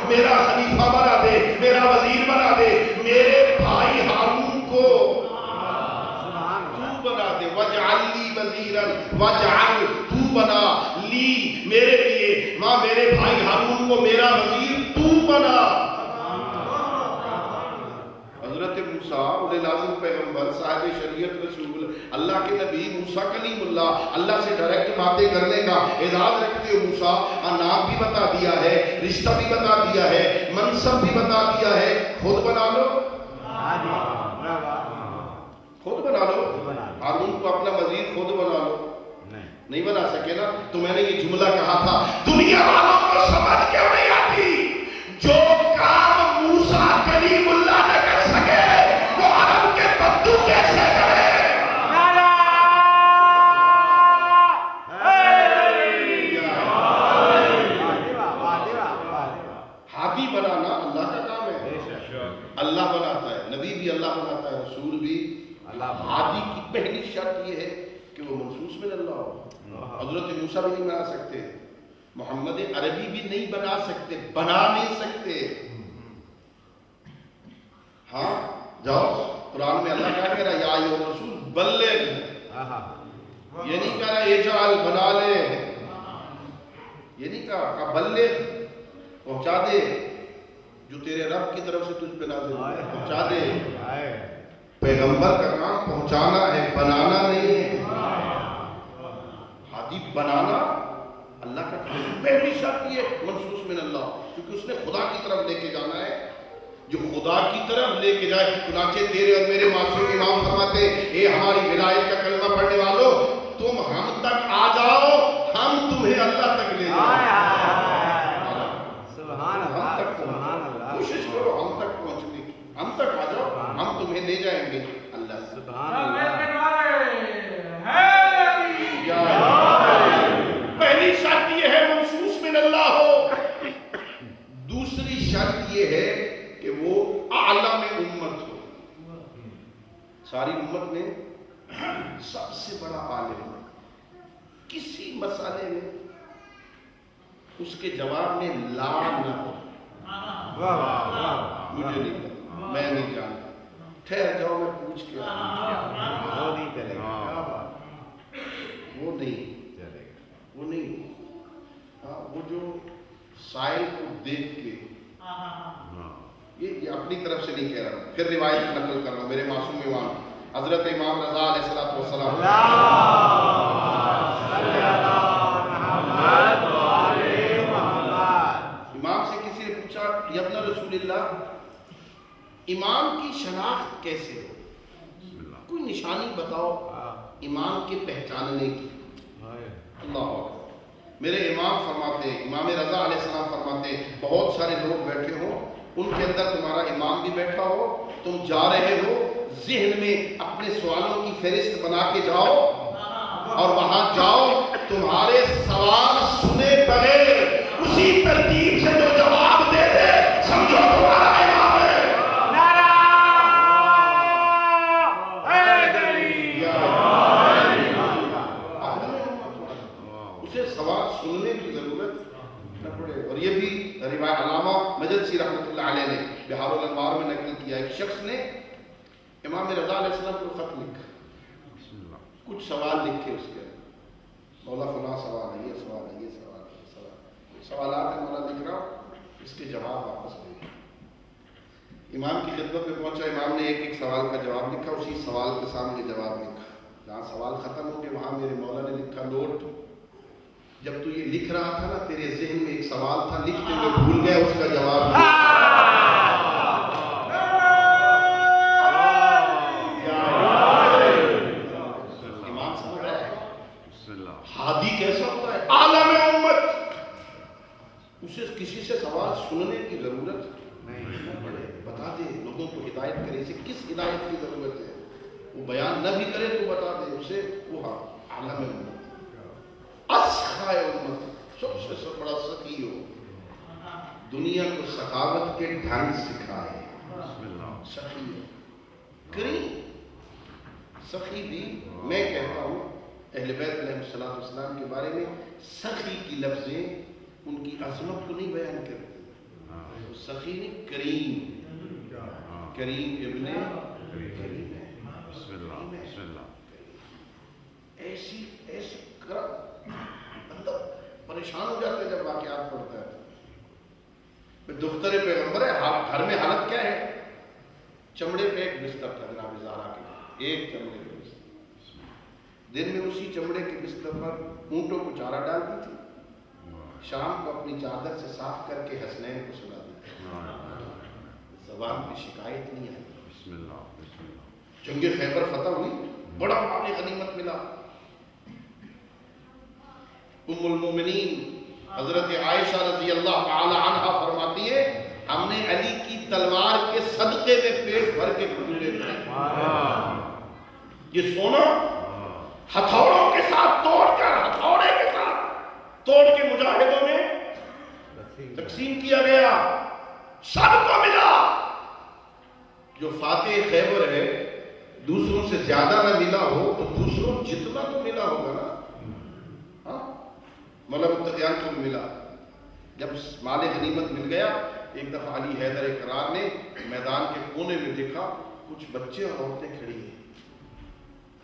میرا خلیفہ بنا دے، میرا وزیر بنا دے، میرے بھائی ہارون کو تو بنا دے، وَاجْعَلْ لِي وَزِيرًا، وَاجْعَلْ تو بنا لی میرے لیے، ماں میرے بھائی ہارون کو میرا وزیر تو بنا۔ حضرت موسیٰ علیہ لازم پیغمبر صاحب شریعت رسول اللہ کے نبی موسیٰ کلیم اللہ، اللہ سے ڈائریکٹ باتیں کرنے کا اعزاز رکھتے ہو۔ موسیٰ نام بھی بتا دیا ہے، رشتہ بھی بتا دیا ہے، منصب بھی بتا دیا ہے، خود بنا لو، خود بنا لو، ہارون کو اپنا وزیر خود بنا لو، نہیں بنا سکے نا۔ تو میں نے یہ جملہ کہا تھا دنیا والوں کو سمجھ کیوں نہیں آتی، جو کام موسیٰ کلیم اللہ نے کر سکے وہ عرب کے بدو کیسے کرے۔ ہادی بنانا اللہ کا کام ہے، اللہ بناتا ہے، نبی بھی اللہ بناتا ہے، رسول بھی اللہ۔ ہادی کی پہلی شرط یہ ہے کہ وہ منصوص من اللہ ہو۔ حضرت موسیٰ بھی نہیں بنا سکتے، محمد عربی بھی نہیں بنا سکتے، بنا نہیں سکتے۔ ہاں جاؤ قرآن میں اللہ کیا کہہ رہا ہے، یا ایھا الرسول بلغ، یہ نہیں کہہ رہا اجعل بنا لے، یہ نہیں کہا بلغ، پہنچا دے جو تیرے رب کی طرف سے تجھ پہ نازل ہوا ہے، پہنچا دے۔ پیغمبر کا کام پہنچانا ہے، بنانا نہیں ہے۔ ہادی بنانا اللہ کا کام، پہلی شرط یہ منصوص من اللہ، کیونکہ اس نے خدا کی طرف لے کے جانا ہے، جو خدا کی طرف لے کے جائے۔ چنانچہ تیرے اور میرے معصوم امام فرماتے اے ہماری ولایت کا کلمہ پڑھنے والوں، تم ہم تک آ جاؤ، ہم تمہیں اللہ تک لے جائیں۔ کوشش کرو ہم تک پہنچنے کی، ہم تک آ جاؤ، ہم تمہیں لے جائیں گے اللہ سے۔ پہلی شرط یہ ہے منصوص من اللہ ہو۔ دوسری شرط یہ ہے کہ وہ اعلم امت ہو، ساری امت میں سب سے بڑا عالم ہو، کسی مسئلے میں اس کے جواب میں لا نہ ہو، مجھے نہیں پتا، میں نہیں جانتا، ٹھہر جاؤ میں پوچھ کے وہ نہیں، وہ جو سائل کو دیکھ کے، یہ اپنی طرف سے نہیں کہہ رہا ہوں، پھر روایت نقل کر رہا ہوں، میرے معصوم امام حضرت امام رضا علیہ السلام، امام سے کسی نے پوچھا یا ابن رسول اللہ امام کی شناخت کیسے ہو، کوئی نشانی بتاؤ امام کے پہچاننے کی۔ اللہ اکبر، میرے امام فرماتے ہیں، امام رضا علیہ السلام فرماتے ہیں بہت سارے لوگ بیٹھے ہوں، ان کے اندر تمہارا امام بھی بیٹھا ہو، تم جا رہے ہو، ذہن میں اپنے سوالوں کی فہرست بنا کے جاؤ، اور وہاں جاؤ تمہارے سوال سنے بغیر مقدسی رحمۃ اللہ علیہ نے بحار الانوار میں نقل کیا، ایک شخص نے امام رضا علیہ السلام کو خط لکھا، کچھ سوال لکھے اس کے، مولا فلاں سوال ہے، یہ سوال ہے، یہ سوال ہے، یہ سوال ہے، سوالات ہیں، مولا لکھ رہا ہوں، اس کے جواب واپس دے۔ امام کی خدمت میں پہنچا، امام نے ایک ایک سوال کا جواب لکھا، اسی سوال کے سامنے جواب لکھا، جہاں سوال ختم ہو گئے وہاں میرے مولا نے لکھا، نوٹ، جب تو یہ لکھ رہا تھا نا تیرے ذہن میں ایک سوال تھا، لکھتے ہوئے بھول گیا اس کا جواب نہیں۔ امام سمجھ رہا ہے ہادی کیسا ہوتا ہے، عالم امت، اسے کسی سے سوال سننے کی ضرورت نہیں پڑے، بتا دے، لوگوں کو ہدایت کرے، اسے کس ہدایت کی ضرورت ہے، وہ بیان نہ بھی کرے تو بتا دے اسے، وہ عالم امت، اسخائے امت، سب سے بڑا سخی ہو، دنیا کو سخاوت کے ڈھنگ سکھائے، سخی ہو، کریم سخی بھی، میں کہتا ہوں اہل بیت علیہ السلام کے بارے میں سخی کی لفظیں ان کی عظمت کو نہیں بیان کرتی، سخی نہیں، کریم، کریم ابن کریم ہے، ایسی بندہ پریشان ہو جاتا ہے جب واقعات پڑھتا ہے۔ دختر پیغمبر ہے، گھر میں حالت کیا ہے، چمڑے پہ ایک بستر تھا جناب زہرا کے، ایک چمڑے پہ بستر، دن میں اسی چمڑے کے بستر پر اونٹوں کو چارہ ڈالتی تھی، شام کو اپنی چادر سے صاف کر کے حسنین کو سلا دیتی، زبان پہ شکایت نہیں آئی۔ جنگ خیبر فتح ہوئی، بڑا مال غنیمت ملا، ام المومنین حضرت عائشہ رضی اللہ تعالی عنہ فرماتی ہے ہم نے علی کی تلوار کے صدقے میں پیٹ بھر کے کھجورے کھائے، یہ سونا ہتھوڑوں کے ساتھ توڑ کر، ہتھوڑے کے ساتھ توڑ کے مجاہدوں میں تقسیم کیا گیا، سب کو ملا، جو فاتح خیبر ہے دوسروں سے زیادہ نہ ملا ہو تو دوسروں جتنا تو ملا ہوگا نا، مولا متقیان کو ملا۔ جب مال غنیمت مل گیا، ایک دفعہ علی حیدر کرار نے میدان کے کونے میں دیکھا کچھ بچے اور عورتیں کھڑی ہیں،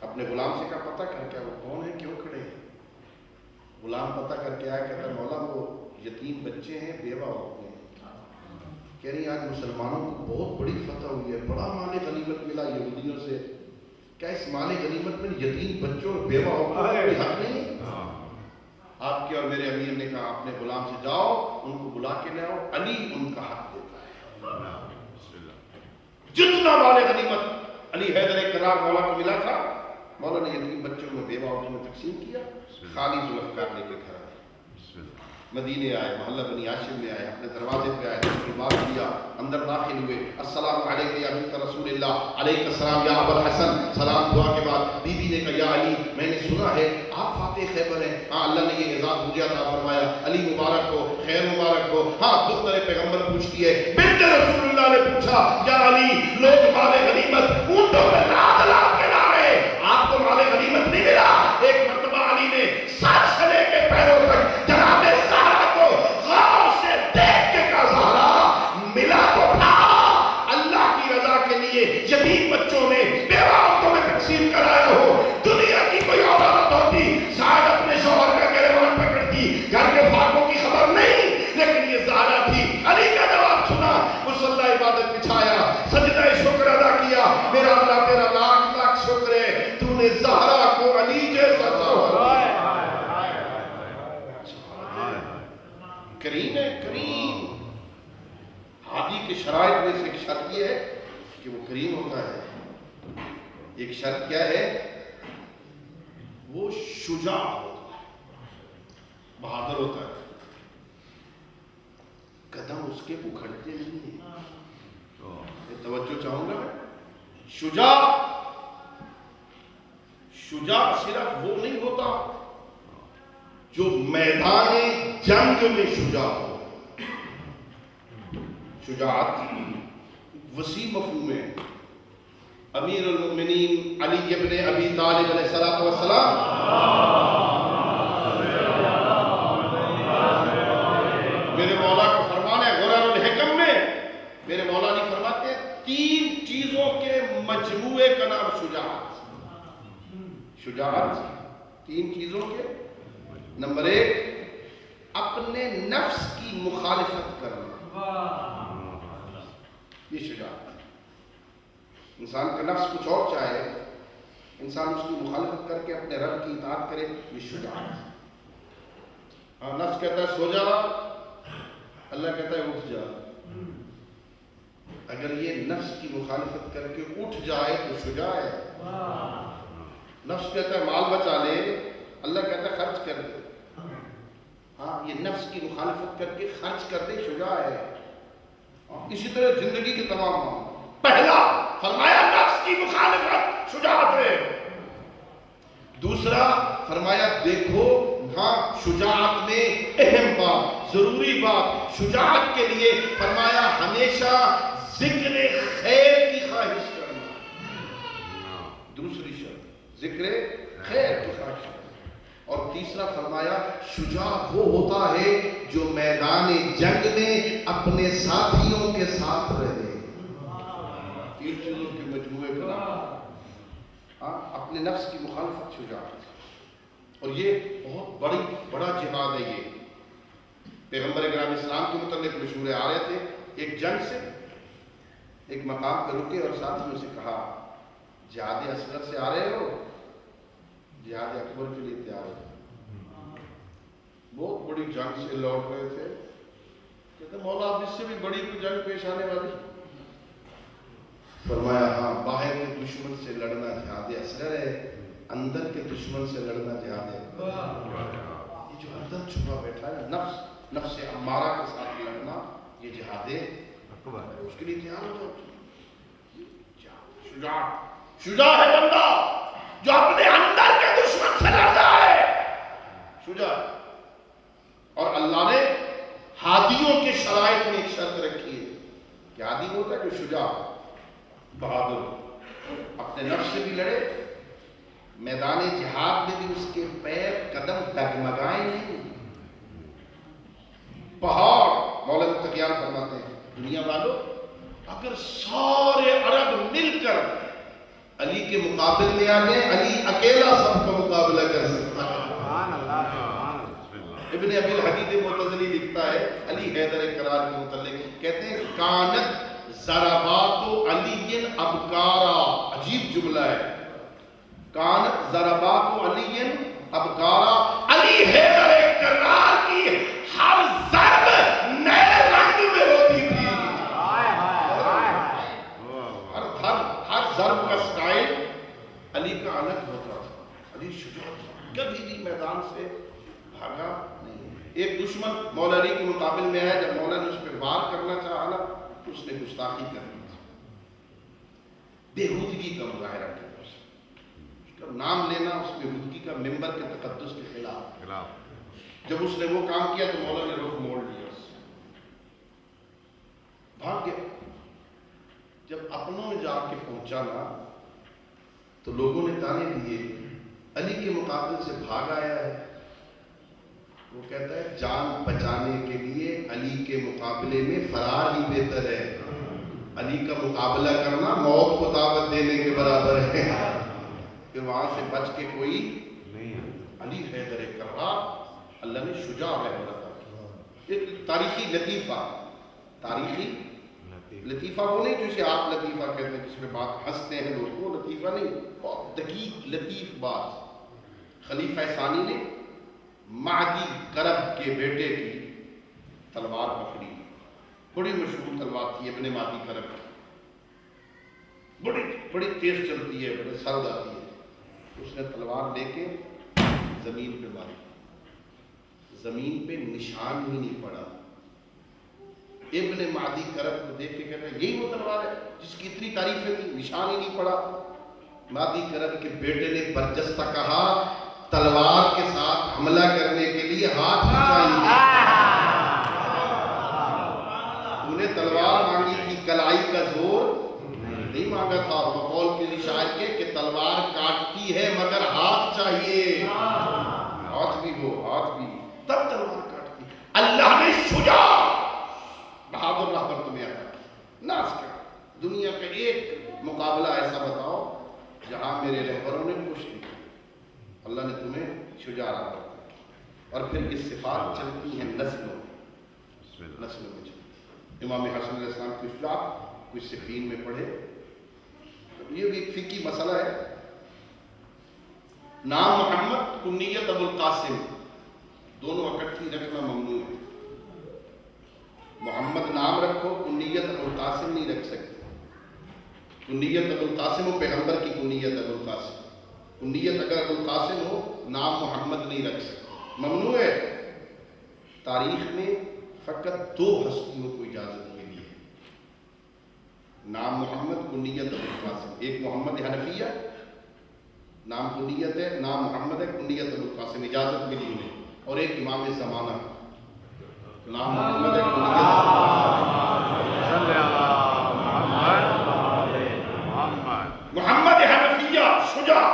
اپنے غلام سے کہا پتہ کر کے وہ کون ہے، کیوں کھڑے ہیں؟ غلام پتہ کر کے آیا، کہتا مولا وہ یتیم بچے ہیں، بیوہ عورتیں ہیں، کہہ رہی آج مسلمانوں کو بہت بڑی فتح ہوئی ہے، بڑا مال غنیمت ملا یہودیوں سے، کیا اس مال غنیمت میں یتیم بچوں اور بیوہ عورتوں کا کوئی حق نہیں؟ آپ کے اور میرے امیر نے کہا اپنے غلام سے جاؤ ان کو بلا کے لے آؤ، علی ان کا حق دیتا ہے، جتنا مال غنیمت علی حیدر کرار مولا کو ملا تھا، مولا نے یتیم بچوں میں بیوہ عورتوں میں تقسیم کیا، خالی ذوالفقار لے کے گھر آئے، مدینے آئے، محلہ بنی ہاشم میں آئے، اپنے دروازے پہ آئے، اس کی بات کیا، اندر داخل ہوئے، السلام علیکم یا بنت رسول اللہ، علیکم السلام یا ابا الحسن، سلام دعا کے بعد بی بی نے کہا یا علی میں نے سنا ہے آپ فاتح خیبر ہیں، ہاں اللہ نے یہ اعزاز مجھے عطا فرمایا، علی مبارک ہو، خیر مبارک ہو، ہاں دختر پیغمبر پوچھتی ہے، بنت رسول اللہ نے پوچھا یا علی لوگ مال غنیمت اونٹوں میں لاد لاد کے لا رہے، آپ کو مال غنیمت نہیں ملا؟ ایک مرتبہ علی نے سر سے لے کے پیروں تک جناب زہرا کو غور سے دیکھ کے کہا زہرا ملا تو تھا، اللہ کی رضا کے لیے یتیم بچوں میں بیوہ عورتوں میں تقسیم کرایا ہو، دنیا کی کوئی اور عورت ہوتی شاید اپنے شوہر کا گریبان پکڑتی، گھر کے فاقوں کی خبر نہیں، لیکن یہ زہرا تھی، علی کا جواب سنا، مصلی عبادت بچھایا، سجدہ شکر ادا کیا، میرا اللہ تیرا لاکھ لاکھ شکر ہے تو نے زہرا کو علی جیسا کریم ہے، کریم۔ ہادی کے شرائط میں سے ایک شرط یہ ہے کہ وہ کریم ہوتا ہے، ایک شرط کیا ہے، وہ شجاع ہوتا ہے، بہادر ہوتا ہے، قدم اس کے اکھڑتے نہیں ہیں، میں توجہ چاہوں گا، شجاع، شجاع صرف وہ نہیں ہوتا جو میدان جنگ میں شجاع ہو، شجاعت وسیع مفہوم ہے، امیر المؤمنین علی ابن ابی طالب علیہ السلام میرے مولا کا فرمان ہے غرر الحکم میں شجاعت 3 چیزوں کے. نمبر 1 اپنے نفس کی مخالفت کرنا، یہ شجاعت. انسان کا نفس کچھ اور چاہے، انسان اس کی مخالفت کر کے اپنے رب کی اطاعت کرے، یہ شجاعت. ہاں نفس کہتا ہے سو جا، اللہ کہتا ہے اٹھ جا. اگر یہ نفس کی مخالفت کر کے اٹھ جائے تو شجاع ہے. نفس کہتا ہے مال بچا لے، اللہ کہتا ہے خرچ کر دے. ہاں یہ نفس کی مخالفت کر کے خرچ کر دے، شجاع ہے. اسی طرح زندگی کے تمام معاملات. پہلا فرمایا نفس کی مخالفت شجاعت ہے. دوسرا فرمایا دیکھو ہاں شجاعت میں اہم بات، ضروری بات شجاعت کے لیے فرمایا ہمیشہ ذکر خیر کی خواہش کرنا. دوسری شرط ذکر خیر کی خواہش کرنا. اور تیسرا فرمایا شجاع وہ ہوتا ہے جو میدان جنگ میں اپنے ساتھیوں کے ساتھ رہے. 3 چیزوں کے مجموعے کا نام اپنے نفس کی مخالفت شجاعت. اور یہ بہت بڑا جہاد ہے. یہ پیغمبر اکرم اسلام کے متعلق مشورے آ رہے تھے. ایک جنگ سے ایک مقام پہ رکے اور ساتھیوں سے کہا جہاد اصغر سے آ رہے ہو، جہاد اکبر کے لیے تیار ہو. بہت بڑی جنگ سے لوٹ رہے تھے. کہتے مولا اب اس سے بھی بڑی کوئی جنگ پیش آنے والی. فرمایا ہاں باہر کے دشمن سے لڑنا جہاد اصغر ہے، اندر کے دشمن سے لڑنا جہاد اکبر. یہ جو اندر چھپا بیٹھا ہے نفس امارہ کے ساتھ لڑنا، یہ جہاد اکبر ہے. اس کے لیے تیار ہو جاؤ. شجاع ہے بندہ جو اپنے اندر کے دشمن سے لڑتا ہے. شجاع. اور اللہ نے ہادیوں کے شرائط میں ایک شرط رکھی ہے کہ ہادی ہوتا ہے جو شجاع بہادر، اپنے نفس سے بھی لڑے، میدان جہاد میں بھی اس کے پیر قدم ڈگمگائیں نہیں. پہاڑ مولا متقیان فرماتے ہیں دنیا والوں اگر سارے عرب مل کر علی کے مقابل میں آ گئے، علی اکیلا سب کا مقابلہ کر سکتا ہے. ابن ابی الحدید معتزلی لکھتا ہے علی حیدر کرار کے متعلق، کہتے ہیں کانت ضربات علی ابکارا. عجیب جملہ ہے. کانت ضربات علی ابکارا. علی حیدر کرار کی ہر ضرب نئے رنگ میں ہوتی تھی. ہر ضرب کا سٹائل علی کا الگ ہوتا تھا. علی شجاع کبھی بھی میدان سے بھاگا نہیں. ایک دشمن مولا علی کے مقابل میں ہے، جب مولا نے اس پہ وار کرنا چاہا نا تو اس نے گستاخی کر دی. بےہودگی کا مظاہرہ کیا. اس کا نام لینا اس بےہودگی کا ممبر کے تقدس کے خلاف. جب اس نے وہ کام کیا تو مولا نے رخ موڑ لیا، بھاگ گیا. جب اپنوں میں جا کے پہنچا نا تو لوگوں نے تانے دیے علی کے مقابل سے بھاگ آیا ہے. وہ کہتا ہے جان بچانے کے لیے علی کے مقابلے میں فرار ہی بہتر ہے. علی کا مقابلہ کرنا موت کو دعوت دینے کے برابر ہے. پھر وہاں سے بچ کے کوئی نہیں. علی حیدر کرار اللہ نے شجاع رہا. ایک تاریخی لطیفہ وہ نہیں جسے آپ لطیفہ کہتے ہیں جس پہ بات ہنستے ہیں لوگ، وہ لطیفہ نہیں، بہت دقیق لطیف بات. خلیفہ ثانی نے معدی کرب کے بیٹے کی تلوار پکڑی. بڑی مشہور تلوار تھی ابن معدی کرب کی، بڑی تیز چلتی ہے، بڑے سرد آتی ہے. اس نے تلوار لے کے زمین پہ ماری. زمین پہ نشان ہی نہیں پڑا. ابن معدی کرب کو دیکھ کے کہتا ہے یہی وہ تلوار ہے جس کی اتنی تعریفیں تھی، نشان ہی نہیں پڑا. معدی کرب کے بیٹے نے برجستہ کہا تلوار کے ساتھ حملہ کرنے کے لیے ہاتھ ہی چاہیے. تو نے تلوار مانگی تھی، کلائی کا زور نہیں مانگا تھا. مقول کے شاعر کے کہ تلوار کاٹتی ہے مگر ہاتھ چاہیے. ہاتھ بھی تب تلوار کاٹتی. اللہ نے شجاع بہادر راہ پر تمہیں آتا ناز کر. دنیا کا ایک مقابلہ ایسا بتاؤ جہاں میرے رہبروں نے کچھ نہیں. میں شجاع رہا اور پھر یہ صفات چلتی ہیں نسلوں میں چلتی. امام حسن علیہ السلام کی شجاعت کوئی صفین میں پڑھے. یہ بھی ایک فقہی مسئلہ ہے. نام محمد کنیت ابو القاسم دونوں اکٹھی رکھنا ممنوع ہے. محمد نام رکھو, کنیت ابو القاسم نہیں رکھ سکتے. کنیت ابو القاسم ہو, پیغمبر کی کنیت ابو القاسم. کنیت اگر ابو القاسم ہو, نام محمد نہیں رکھ سکتے, ممنوع ہے. تاریخ میں فقط 2 ہستیوں کو اجازت ملی ہے, نام محمد کنیت ابو القاسم. ایک محمد حنفیہ نام کنیت ہے, نام محمد ہے, کنیت ابو القاسم اجازت ملی انہیں. اور ایک امام زمانہ نام محمد ہے, کنیت ابو القاسم. محمد حنفیہ شجاع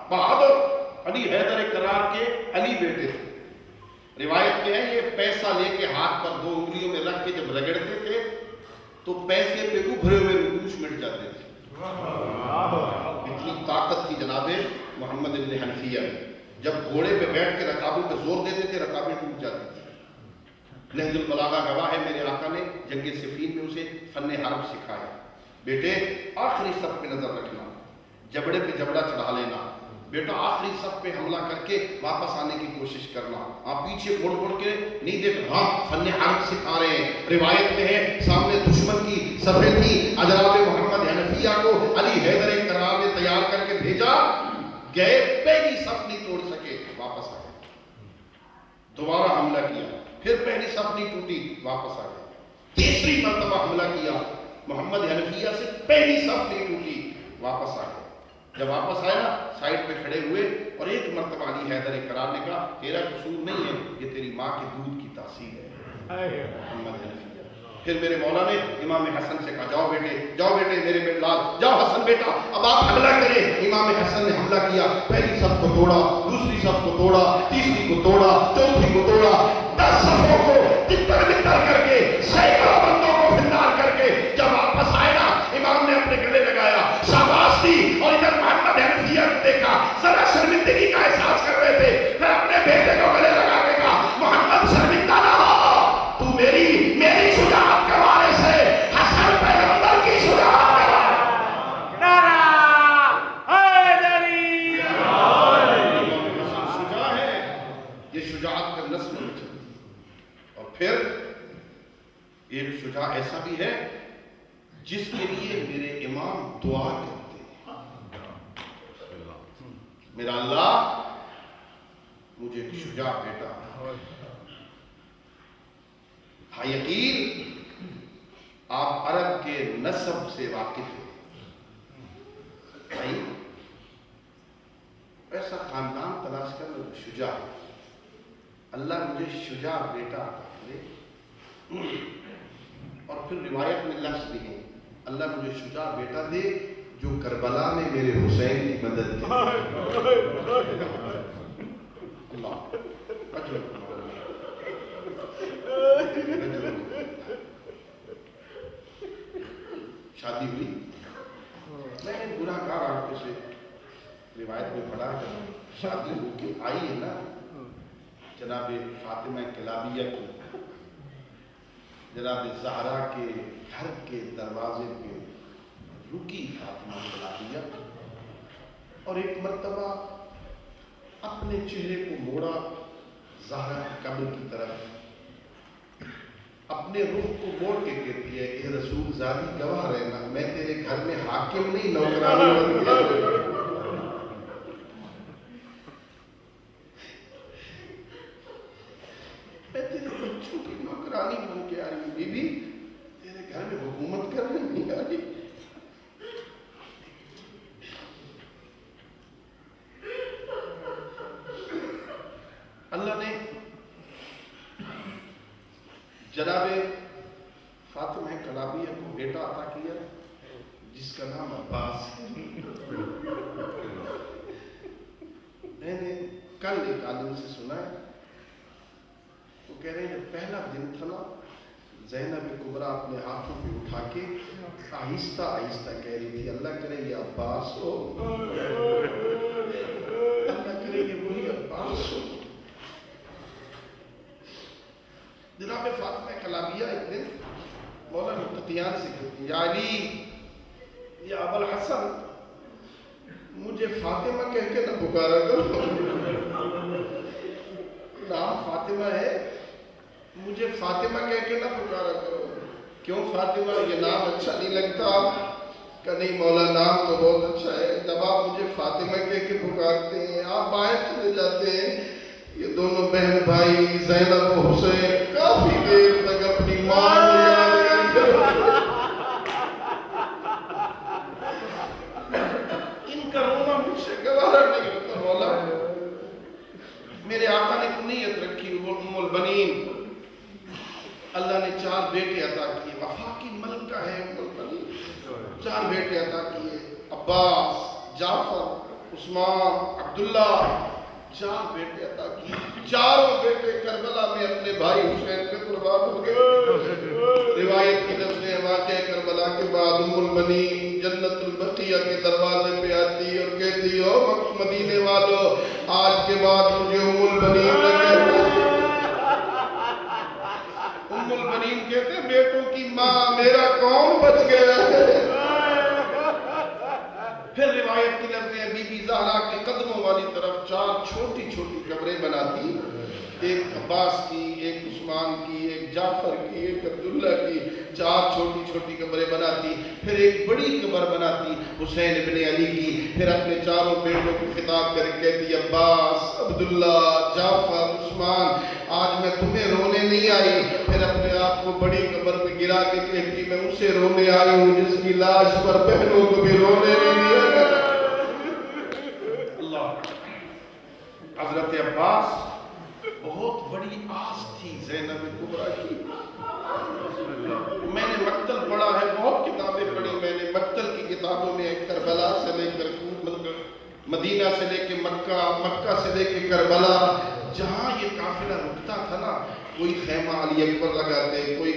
بہادر علی حیدر کرار کے علی بیٹے تھے. روایت میں ہے یہ پیسہ لے کے ہاتھ پر 2 انگلیوں میں رکھ کے جب رگڑتے تھے تو پیسے پہ ابھرے ہوئے رکوش مٹ جاتے تھے. اتنی طاقت تھی جناب محمد ابن حنفیہ. جب گھوڑے پہ بیٹھ کے رکابوں پہ زور دیتے تھے رکابیں ٹوٹ جاتی تھی. نہج البلاغہ گواہ ہے, میرے آقا نے جنگ صفین میں اسے فن حرب سکھایا. بیٹے آخری صف پہ نظر رکھنا, جبڑے پہ جبڑا چڑھا لینا. بیٹا آخری صف پہ حملہ کر کے واپس آنے کی کوشش کرنا. آپ پیچھے مڑ مڑ کے نہیں دیکھ, ہاں فن حرب سکھا رہے ہیں. روایت میں ہے سامنے دشمن کی صفیں تھی, جناب محمد حنفیہ کو علی حیدر کرار نے تیار کر کے بھیجا. گئے پہلی صف نہیں توڑ سکے, واپس آ گئے. دوبارہ حملہ کیا, پھر پہلی صف نہیں ٹوٹی, واپس آ گئے. تیسری مرتبہ حملہ کیا, محمد حنفیہ سے پہلی صف نہیں ٹوٹی, واپس آ گئے. جب واپس آیا سائڈ پہ کھڑے ہوئے اور ایک مرتبہ علی حیدر کرار نے کہا تیرا قصور نہیں ہے, یہ تیری ماں کے دودھ کی تاثیر ہے. محمد حنفیہ. پھر میرے مولا نے امام حسن سے کہا جاؤ بیٹے میرے بیٹے لال, جاؤ حسن بیٹا اب آپ حملہ کریں. امام حسن نے حملہ کیا, پہلی صف کو توڑا, دوسری صف کو توڑا, تیسری کو توڑا, چوتھی کو توڑا. 10 صفوں کو تتر بتر کر کے, سینکڑوں بندوں کو فنار کر کے جب واپس آئے نا, امام نے اپنے گلے لگایا, شاباش دی. اور ادھر محمد حنفیہ کو دیکھا, ذرا شرمندگی کا احساس کر رہے تھے. پھر اپنے بیٹے کو گلے لگا کے کہا محمد شرمندہ نہ ہو, تو میری شجاعت کے وارے سے حسن پیغمبر کی شجاعت کے وارے. نعرہ حیدری. حسن شجاع ہے, یہ شجاعت کا نسل میں چلتی. اور پھر ایک شجاع ایسا بھی ہے جس کے لیے میرے امام دعا کرتے ہیں, میرا اللہ مجھے ایک شجاع بیٹا. ہاں یقین آپ عرب کے نسب سے واقف ہیں, ایسا خاندان تلاش کر لو شجاع. اللہ مجھے شجاع بیٹا عطا کرے. اور پھر روایت میں لفظ بھی ہے, اللہ مجھے شجاع بیٹا دے جو کربلا میں میرے حسین کی مدد کرے. اللہ شادی ہوئی, میں نے گناہ گار آنکھوں سے روایت میں پڑھا کہ شادی ہو کے آئی ہے نا جناب فاطمہ کلابیہ کی, جناب زہرا کے گھر کے دروازے پہ رکی فاطمہ کلابیہ, اور ایک مرتبہ اپنے چہرے کو موڑا زہرا کی قبر کی طرف, اپنے رخ کو موڑ کے کہتی ہے اے رسول زادی گواہ رہنا, میں تیرے گھر میں حاکم نہیں نوکرانی بن گیا. میں تیرے بچوں کی نوکرانی بن کے آئی ہوں, بی بی تیرے گھر میں حکومت کرنے نہیں آئی. اللہ نے جناب فاطمہ کلابیہ کو بیٹا عطا کیا جس کا نام عباس ہے. میں نے کل ایک عالم سے سنا ہے, وہ کہہ رہے ہیں جب پہلا دن تھا نا, زینب کبریٰ اپنے ہاتھوں پہ اٹھا کے آہستہ آہستہ کہہ رہی تھی اللہ کرے یہ عباس ہو, اللہ کرے میں یہ وہی عباس ہوں. جناب فاطمہ کلابیہ ایک دن مولا متقیان سے کہتی یا علی یا ابو الحسن مجھے فاطمہ کہہ کے نہ پکارا کرو. نام فاطمہ ہے, مجھے فاطمہ کہہ کے نہ پکارا کرو. کیوں فاطمہ, یہ نام اچھا نہیں لگتا؟ کہ نہیں مولا نام تو بہت اچھا ہے, جب آپ مجھے فاطمہ کہہ کے پکارتے ہیں آپ باہر چلے جاتے ہیں. یہ دونوں بہن بھائی زینب و حسین کافی دیر تک اپنی ماں کو یاد کرتے ان کا رونا مجھ سے گوارا نہیں ہوتا. مولا میرے آقا نے کنیت رکھی وہ ام البنین. اللہ نے 4 بیٹے عطا کیے, وفا کی ملکہ ہے ام البنین. 4 بیٹے عطا کیے, عباس, جعفر, عثمان, عبداللہ. 4 بیٹے عطا کیے. چاروں بیٹے کربلا میں اپنے بھائی حسین پہ قربان ہو گئے. روایت کی لفظ ہے واقعہ کربلا کے بعد ام البنین جنت البقیہ کے دروازے پہ آتی اور کہتی ہو مدینے والو آج کے بعد مجھے ام البنین نہ کہتے. ام البنین کہتے بیٹوں کی ماں میرا کون بچ گیا ہے. پھر روایت کی لفظ ہے بی بی زہرا کے قدموں والی طرف 4 چھوٹی چھوٹی قبریں بناتی. ایک عباس کی, ایک عثمان کی, ایک جعفر کی, ایک عبداللہ کی. 4 چھوٹی چھوٹی قبریں بناتی. پھر ایک بڑی قبر بناتی حسین ابن علی کی. پھر اپنے چاروں بیٹوں کو خطاب کر کے کہتی عباس, عبداللہ, جعفر, عثمان آج میں تمہیں رونے نہیں آئی. پھر اپنے آپ کو بڑی قبر میں گرا کے کہتی میں اسے رونے آئی ہوں جس کی لاش پر بہنوں کو بھی رونے نہیں دیا گیا. اللہ. حضرت عباس بہت بڑی آس تھی زینب کبریٰ کی. میں نے مقتل پڑھا ہے, بہت کتابیں پڑھی میں نے. مقتل کی کتابوں میں کربلا سے لے کر مدینہ سے لے کے مکہ, مکہ سے لے کے کربلا, جہاں یہ قافلہ رکتا تھا نا, کوئی خیمہ علی اکبر لگاتے, کوئی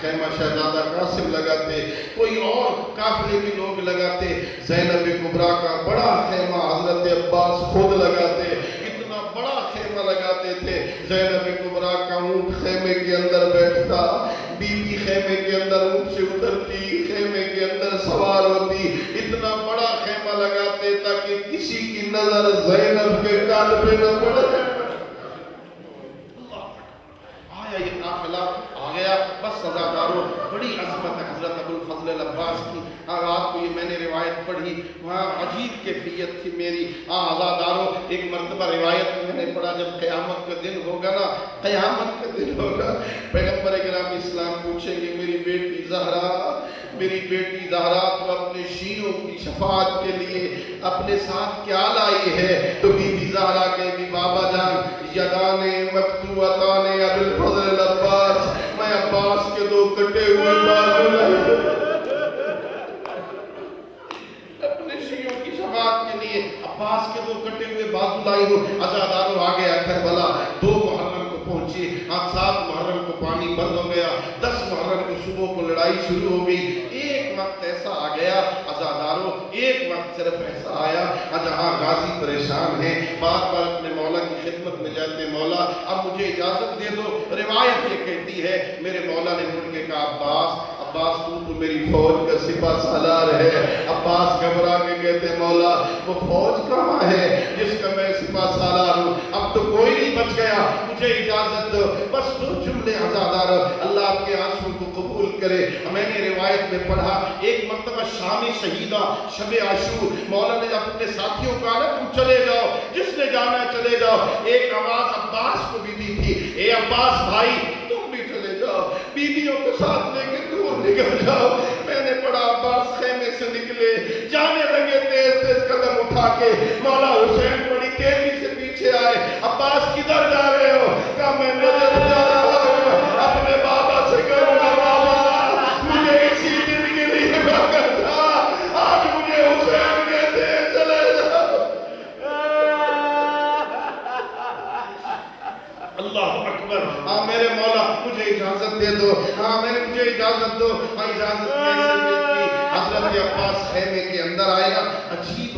خیمہ شہزادہ قاسم لگاتے, کوئی اور قافلے کے لوگ لگاتے. زینب کبریٰ کا بڑا خیمہ حضرت عباس خود لگاتے. اتنا بڑا خیمہ لگاتے تھے. زینب کبریٰ کا اونٹ خیمے کے اندر بیٹھتا, بی بی خیمے کے اندر اونٹ سے اترتی, خیمے کے اندر سوار ہوتی. اتنا بڑا خیمہ لگاتے تاکہ کسی کی نظر زینب کے کان پہ نہ پڑے. یہ قافلہ آ گیا. بس عزاداروں بڑی عظمت ہے حضرت ابو الفضل العباس کی. رات کو یہ میں نے روایت پڑھی, وہاں عجیب کیفیت تھی میری. عزاداروں ایک مرتبہ روایت میں نے پڑھا جب قیامت کا دن ہوگا نا, قیامت کا دن ہوگا, پیغمبر کرام اسلام پوچھیں گے میری بیٹی زہرا, میری بیٹی زہرا تو اپنے شیروں کی شفاعت کے لیے اپنے ساتھ کیا لائی ہے؟ تو بی بی زہرا کہے گی بابا جان یدانے مقطوعتانے ابو الفضل العباس, میں عباس کے 2 کٹے ہوئے بازو لائی اپنے شیعوں کی شفاعت کے لیے. عباس کے 2 کٹے ہوئے بازو لائی ہوں. عزاداروں آ گیا کربلا. 2 محرم کو پہنچی, 7 محرم کو پانی بند ہو گیا, 10 محرم کو صبح کو لڑائی شروع ہو گئی. ایک وقت ایسا آ گیا عزاداروں, ایک وقت صرف ایسا آیا جہاں غازی پریشان ہیں, بار بار اپنے مولا کی خدمت میں جاتے, مولا اب مجھے اجازت دے دو. روایت یہ کہتی ہے میرے مولا نے مڑ کے کہا عباس تو میری فوج کا سپہ سالار ہے. عباس گھبرا کے کہتے مولا وہ فوج کہاں ہے جس کا میں سپہ سالار ہوں, اب تو کوئی نہیں بچ گیا, مجھے اجازت دو. بس 2 جملے عزادار, اللہ آپ کے آنسوں کو قبول کرے. میں نے روایت میں پڑھا ایک مرتبہ شام شہیدہ شب عاشور مولا نے اپنے ساتھیوں کو کہا تم چلے جاؤ, جس نے جانا چلے جاؤ. ایک آواز عباس کو بھی دی تھی, اے عباس بھائی تم بھی چلے جاؤ, بیویوں کو ساتھ لے کے دور نکل جاؤ. میں نے پڑھا عباس خیمے سے نکلے, جانے لگے تیز تیز قدم اٹھا کے. مولا حسین بڑی تیزی سے پیچھے آئے. عباس کدھر جا رہے ہو؟ کہا میں نظر جا رہا ہوں اپنے بابا سے کہوں گا بابا مجھے اسی دن کے لیے مگر تھا, آج مجھے حسین کہتے ہیں چلے جاؤ. اللہ اکبر. ہاں میرے مولا مجھے اجازت دے دو, ہاں مجھے اجازت دو. ہاں اجازت کیسے ملتی؟ حضرت عباس خیمے کے اندر آئے نا, عجیب